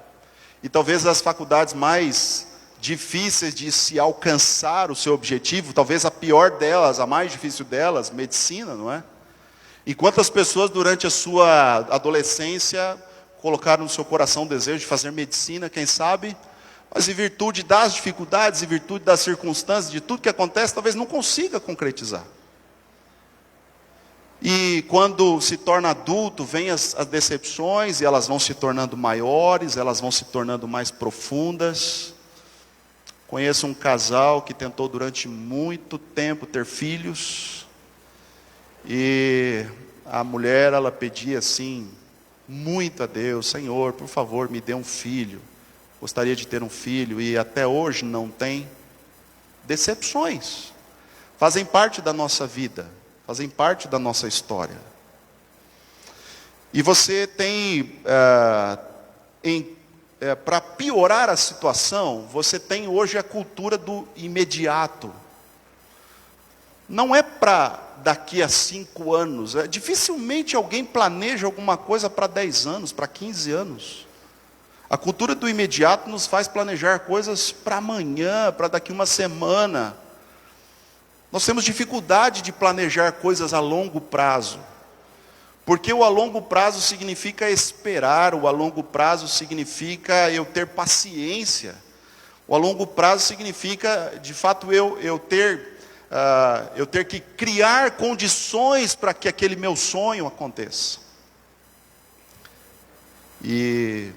e talvez as faculdades mais difíceis de se alcançar o seu objetivo, talvez a pior delas, a mais difícil delas, medicina, não é? E quantas pessoas durante a sua adolescência colocaram no seu coração o desejo de fazer medicina, quem sabe? Mas em virtude das dificuldades, em virtude das circunstâncias, de tudo que acontece, talvez não consiga concretizar. E quando se torna adulto, vem as decepções, e elas vão se tornando maiores, elas vão se tornando mais profundas. Conheço um casal que tentou durante muito tempo ter filhos, e a mulher, ela pedia assim, muito a Deus, Senhor, por favor, me dê um filho. Gostaria de ter um filho, e até hoje não tem. Decepções fazem parte da nossa vida, fazem parte da nossa história. E você tem, para piorar a situação, você tem hoje a cultura do imediato. Não é para daqui a 5 anos. Dificilmente alguém planeja alguma coisa para 10 anos, para 15 anos. A cultura do imediato nos faz planejar coisas para amanhã, para daqui uma semana. Nós temos dificuldade de planejar coisas a longo prazo. Porque o a longo prazo significa esperar, o a longo prazo significa eu ter paciência. O a longo prazo significa, de fato, eu ter que criar condições para que aquele meu sonho aconteça. E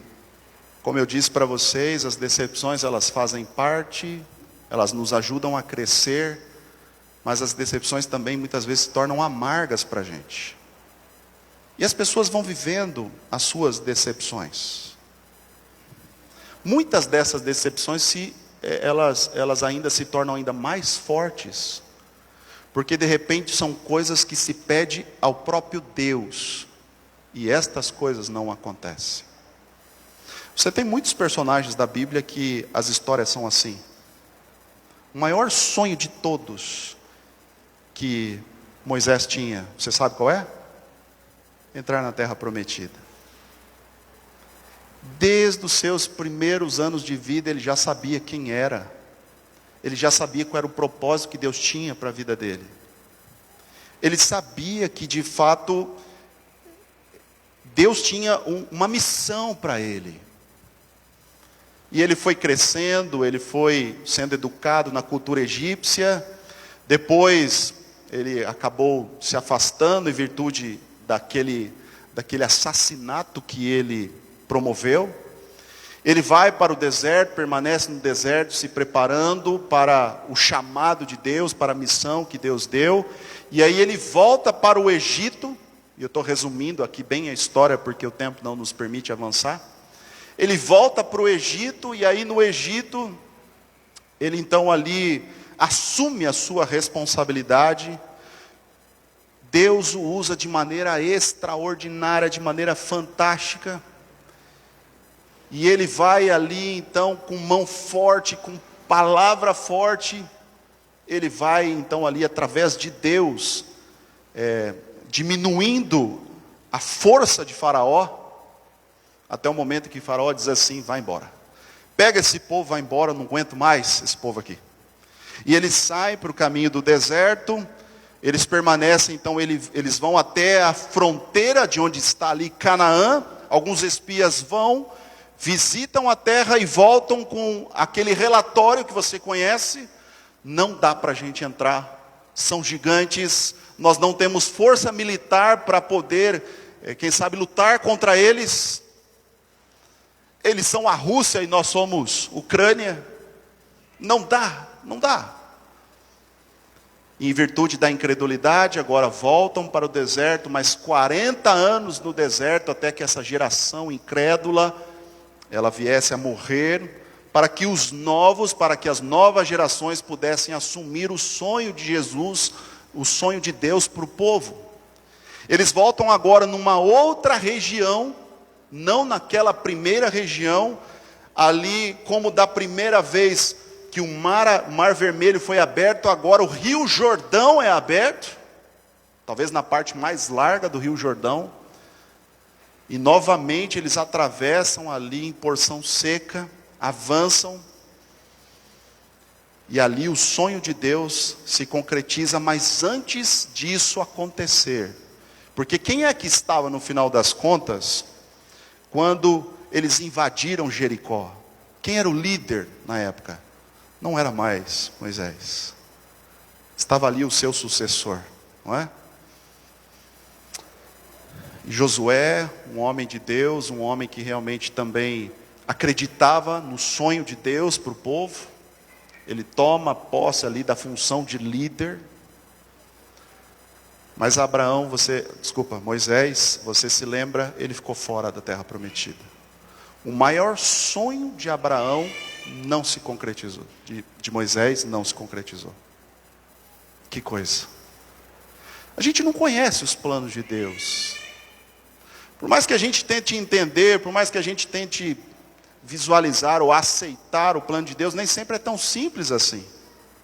Como eu disse para vocês, as decepções elas fazem parte, elas nos ajudam a crescer, mas as decepções também muitas vezes se tornam amargas para a gente. E as pessoas vão vivendo as suas decepções. Muitas dessas decepções elas ainda se tornam ainda mais fortes, porque de repente são coisas que se pede ao próprio Deus, e estas coisas não acontecem. Você tem muitos personagens da Bíblia que as histórias são assim. O maior sonho de todos que Moisés tinha, você sabe qual é? Entrar na terra prometida. Desde os seus primeiros anos de vida, ele já sabia quem era. Ele já sabia qual era o propósito que Deus tinha para a vida dele. Ele sabia que, de fato, Deus tinha uma missão para ele. E ele foi crescendo, ele foi sendo educado na cultura egípcia. Depois, ele acabou se afastando em virtude daquele assassinato que ele promoveu. Ele vai para o deserto, permanece no deserto, se preparando para o chamado de Deus, para a missão que Deus deu. E aí ele volta para o Egito, e eu estou resumindo aqui bem a história, porque o tempo não nos permite avançar. Ele volta para o Egito, e aí no Egito, ele então ali assume a sua responsabilidade. Deus o usa de maneira extraordinária, de maneira fantástica. E ele vai ali então com mão forte, com palavra forte. Ele vai então ali através de Deus, diminuindo a força de Faraó. Até o momento que Faraó diz assim: vai embora. Pega esse povo, vai embora, eu não aguento mais esse povo aqui. E eles saem para o caminho do deserto. Eles permanecem, então eles vão até a fronteira de onde está ali Canaã. Alguns espias vão, visitam a terra e voltam com aquele relatório que você conhece. Não dá para a gente entrar, são gigantes, nós não temos força militar para poder, quem sabe, lutar contra eles. Eles são a Rússia e nós somos Ucrânia. Não dá, não dá. E em virtude da incredulidade, agora voltam para o deserto, mais 40 anos no deserto, até que essa geração incrédula, ela viesse a morrer, para que as novas gerações pudessem assumir o sonho de Jesus, o sonho de Deus para o povo. Eles voltam agora numa outra região, não naquela primeira região, ali como da primeira vez que o mar Vermelho foi aberto, agora o Rio Jordão é aberto, talvez na parte mais larga do Rio Jordão, e novamente eles atravessam ali em porção seca, avançam, e ali o sonho de Deus se concretiza, mas antes disso acontecer, porque quem é que estava no final das contas, quando eles invadiram Jericó? Quem era o líder na época? Não era mais Moisés. Estava ali o seu sucessor, não é? E Josué, um homem de Deus, um homem que realmente também acreditava no sonho de Deus para o povo. Ele toma posse ali da função de líder. Mas Moisés, você se lembra, ele ficou fora da terra prometida. O maior sonho de Abraão não se concretizou, de Moisés não se concretizou. Que coisa. A gente não conhece os planos de Deus. Por mais que a gente tente entender, por mais que a gente tente visualizar ou aceitar o plano de Deus, nem sempre é tão simples assim.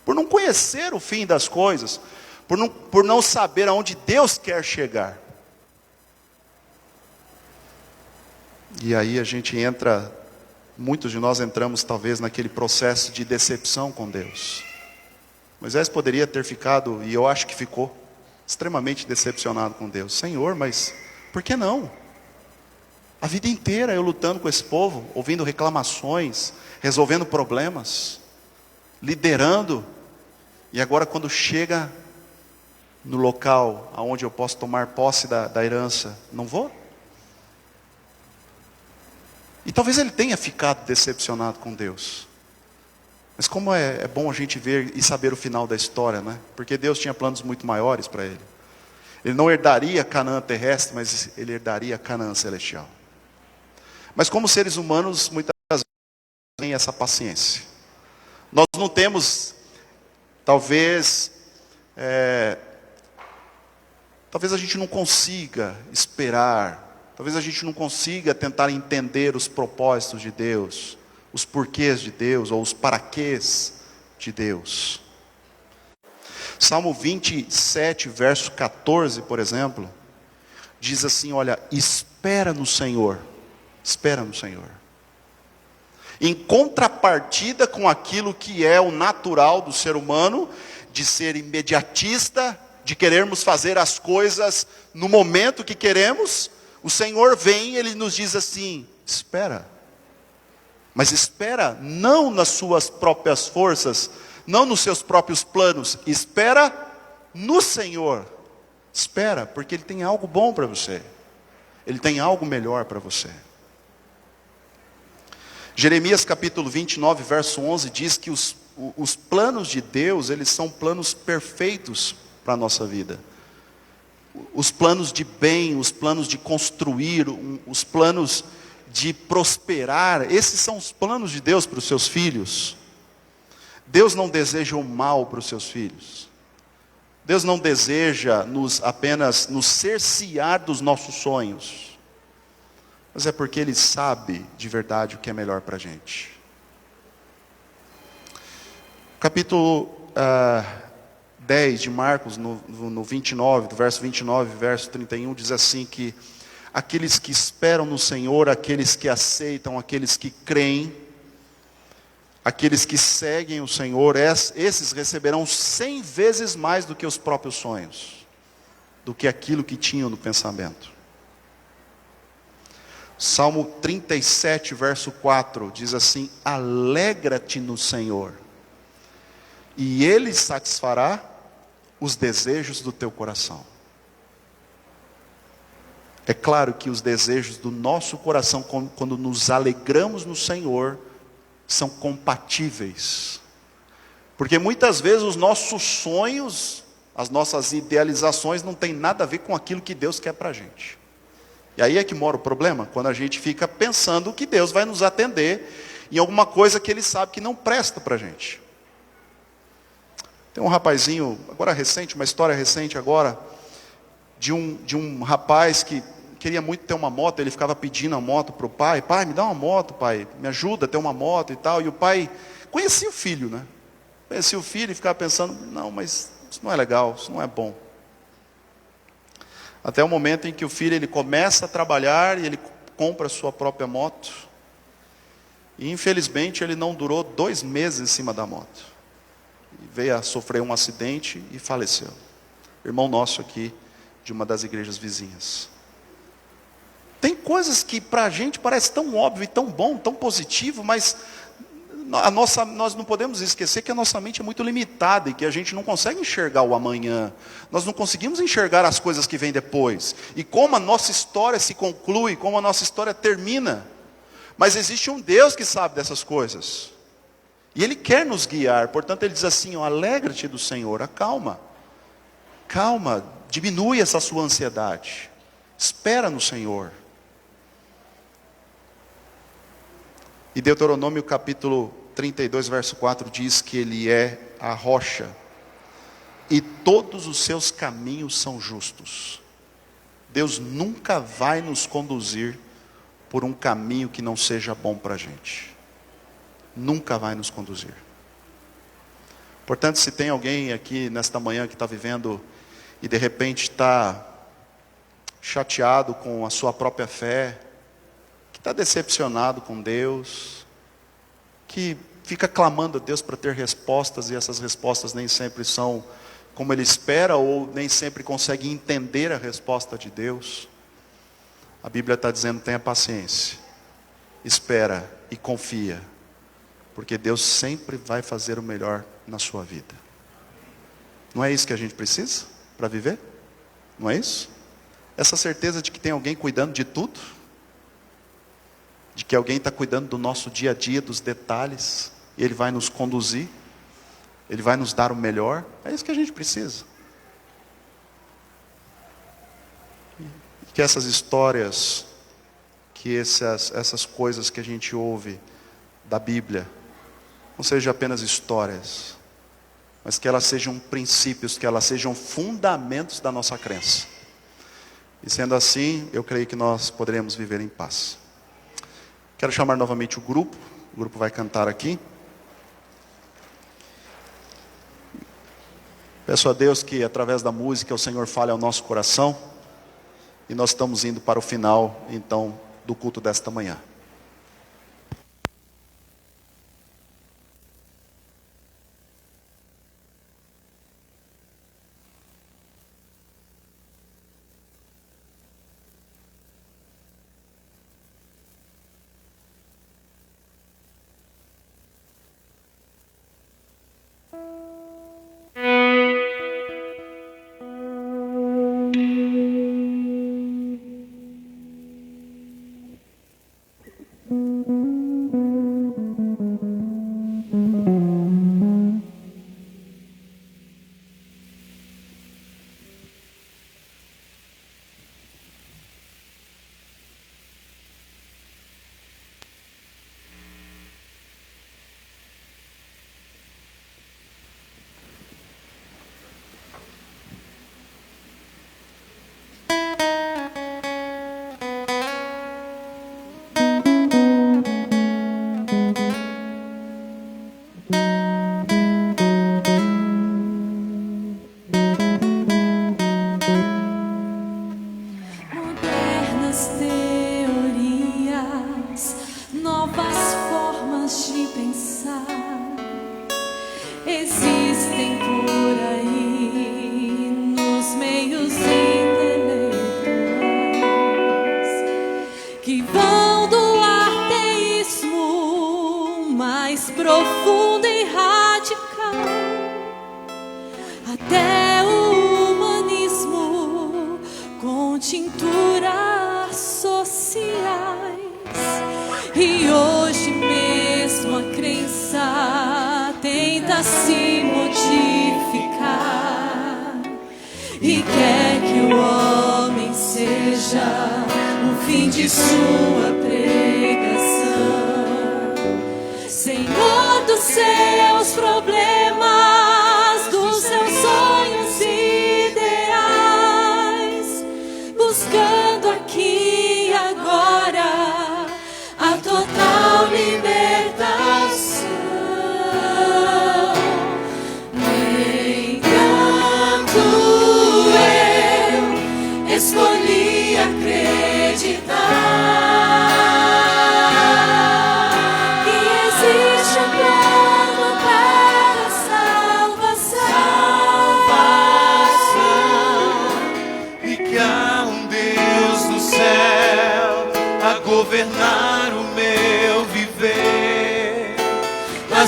Por não conhecer o fim das coisas, por não saber aonde Deus quer chegar. E aí a gente entra, muitos de nós entramos talvez naquele processo de decepção com Deus. Moisés poderia ter ficado, e eu acho que ficou, extremamente decepcionado com Deus. Senhor, mas por que não? A vida inteira eu lutando com esse povo, ouvindo reclamações, resolvendo problemas, liderando, e agora quando chega no local onde eu posso tomar posse da herança, não vou? E talvez ele tenha ficado decepcionado com Deus. Mas como é bom a gente ver e saber o final da história, né? Porque Deus tinha planos muito maiores para ele. Ele não herdaria Canaã terrestre, mas ele herdaria Canaã celestial. Mas como seres humanos, muitas vezes não tem essa paciência. Nós não temos, talvez a gente não consiga esperar, talvez a gente não consiga tentar entender os propósitos de Deus, os porquês de Deus, ou os paraquês de Deus. Salmo 27, verso 14, por exemplo, diz assim, olha, espera no Senhor, espera no Senhor. Em contrapartida com aquilo que é o natural do ser humano, de ser imediatista, de querermos fazer as coisas no momento que queremos, o Senhor vem e Ele nos diz assim, espera. Mas espera não nas suas próprias forças, não nos seus próprios planos, espera no Senhor. Espera, porque Ele tem algo bom para você. Ele tem algo melhor para você. Jeremias capítulo 29, verso 11, diz que os planos de Deus, eles são planos perfeitos para a nossa vida. Os planos de bem, os planos de construir, os planos de prosperar, esses são os planos de Deus para os seus filhos. Deus não deseja o mal para os seus filhos. Deus não deseja apenas nos cercear dos nossos sonhos. Mas é porque Ele sabe de verdade o que é melhor para a gente. Capítulo 10 de Marcos, no 29, do verso 29, verso 31, diz assim que aqueles que esperam no Senhor, aqueles que aceitam, aqueles que creem, aqueles que seguem o Senhor, esses receberão 100 vezes mais do que os próprios sonhos, do que aquilo que tinham no pensamento. Salmo 37, verso 4, diz assim, alegra-te no Senhor, e Ele satisfará os desejos do teu coração. É claro que os desejos do nosso coração, quando nos alegramos no Senhor, são compatíveis. Porque muitas vezes os nossos sonhos, as nossas idealizações não têm nada a ver com aquilo que Deus quer para a gente. E aí é que mora o problema, quando a gente fica pensando que Deus vai nos atender em alguma coisa que Ele sabe que não presta para a gente. Tem um rapazinho, agora recente, uma história recente agora, de um rapaz que queria muito ter uma moto, ele ficava pedindo a moto para o pai, pai, me dá uma moto, pai, me ajuda a ter uma moto e tal, e o pai conhecia o filho, né? Conhecia o filho e ficava pensando, não, mas isso não é legal, isso não é bom. Até o momento em que o filho ele começa a trabalhar e ele compra a sua própria moto, e infelizmente ele não durou 2 meses em cima da moto. E veio a sofrer um acidente e faleceu. Irmão nosso aqui, de uma das igrejas vizinhas. Tem coisas que para a gente parece tão óbvio e tão bom, tão positivo, mas nós não podemos esquecer que a nossa mente é muito limitada e que a gente não consegue enxergar o amanhã. Nós não conseguimos enxergar as coisas que vêm depois. E como a nossa história se conclui, como a nossa história termina. Mas existe um Deus que sabe dessas coisas. E Ele quer nos guiar. Portanto, Ele diz assim, alegra-te do Senhor, acalma. Calma, diminui essa sua ansiedade. Espera no Senhor. E Deuteronômio capítulo 32, verso 4 diz que Ele é a rocha. E todos os seus caminhos são justos. Deus nunca vai nos conduzir por um caminho que não seja bom para a gente. Nunca vai nos conduzir. Portanto, se tem alguém aqui nesta manhã que está vivendo e de repente está chateado com a sua própria fé, que está decepcionado com Deus, que fica clamando a Deus para ter respostas e essas respostas nem sempre são como ele espera ou nem sempre consegue entender a resposta de Deus, a Bíblia está dizendo, tenha paciência, espera e confia, porque Deus sempre vai fazer o melhor na sua vida. Não é isso que a gente precisa para viver? Não é isso? Essa certeza de que tem alguém cuidando de tudo? de que alguém está cuidando do nosso dia a dia, dos detalhes, e Ele vai nos conduzir, Ele vai nos dar o melhor. É isso que a gente precisa. Que essas histórias, que essas coisas que a gente ouve da Bíblia, não sejam apenas histórias, mas que elas sejam princípios, que elas sejam fundamentos da nossa crença. E sendo assim, eu creio que nós poderemos viver em paz. Quero chamar novamente o grupo vai cantar aqui. Peço a Deus que através da música o Senhor fale ao nosso coração. E nós estamos indo para o final, então, do culto desta manhã.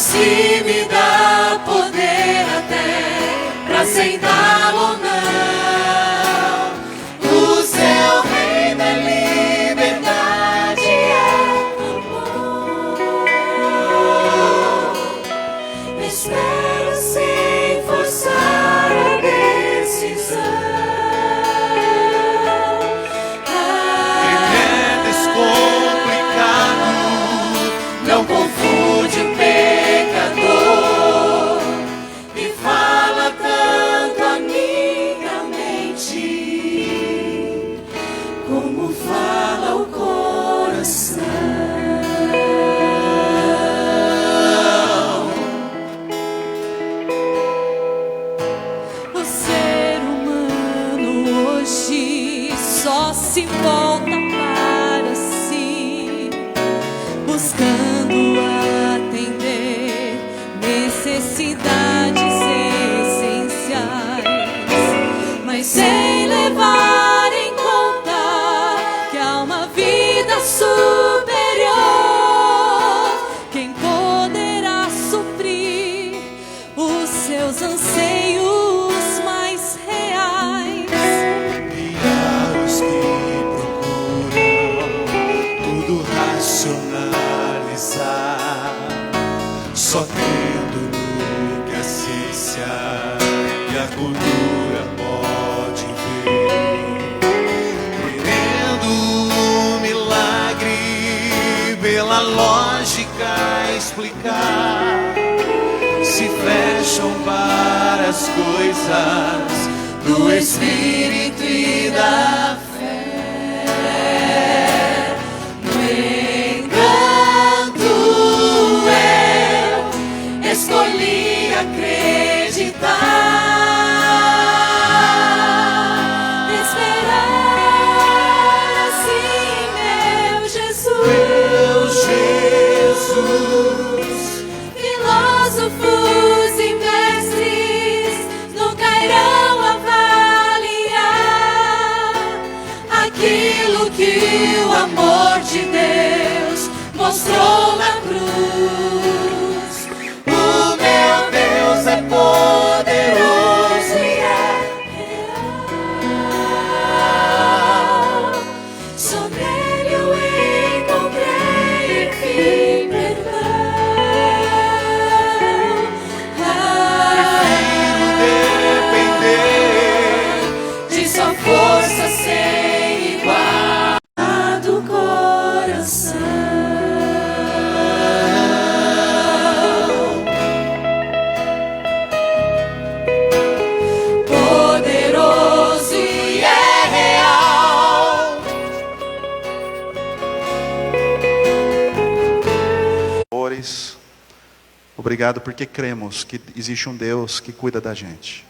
Se me dá poder até pra aceitá-lo ou não. O seu reino é liberdade, é amor. Espero sem forçar a decisão. Ele é descomplicado, não confunde o e fala tanto a minha mente, como fala o coração. O ser humano hoje só se volta para si, buscando atender necessidades essenciais, mas sem levar em conta que há uma vida superior. Quem poderá suprir os seus anseios mais reais? E aos que procuram tudo racional, só crendo no que a ciência e a cultura pode ver, querendo um milagre pela lógica explicar, se fecham para as coisas do Espírito e da fé. No entanto, eu escolhi acreditar, esperar assim, meu Jesus. Filósofos e mestres nunca irão avaliar aquilo que o amor de Deus mostrou na cruz. O meu Deus é poderoso e é real. Sobre ele eu encontrei, enfim, perdão. De sua força sem igual do coração. Poderoso e é real. Obrigado porque cremos que existe um Deus que cuida da gente.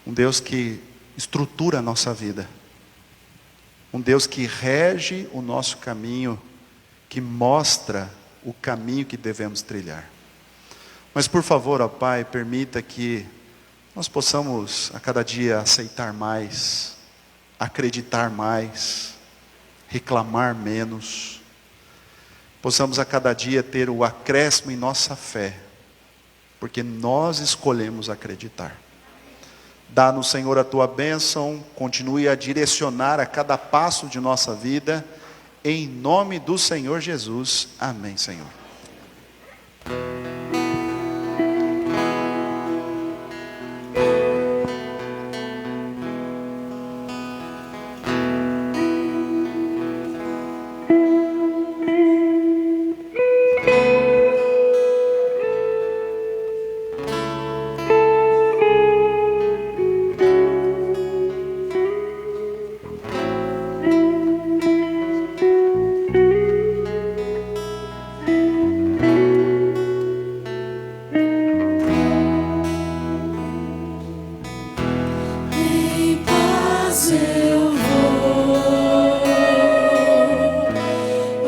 Um Deus que estrutura a nossa vida. Um Deus que rege o nosso caminho, que mostra o caminho que devemos trilhar. Mas por favor, ó Pai, permita que nós possamos a cada dia aceitar mais, acreditar mais, reclamar menos. Possamos a cada dia ter o acréscimo em nossa fé, porque nós escolhemos acreditar. Dá-nos, Senhor, a Tua bênção, continue a direcionar a cada passo de nossa vida, em nome do Senhor Jesus. Amém, Senhor.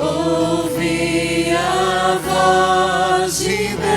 Ouvir a voz de Deus.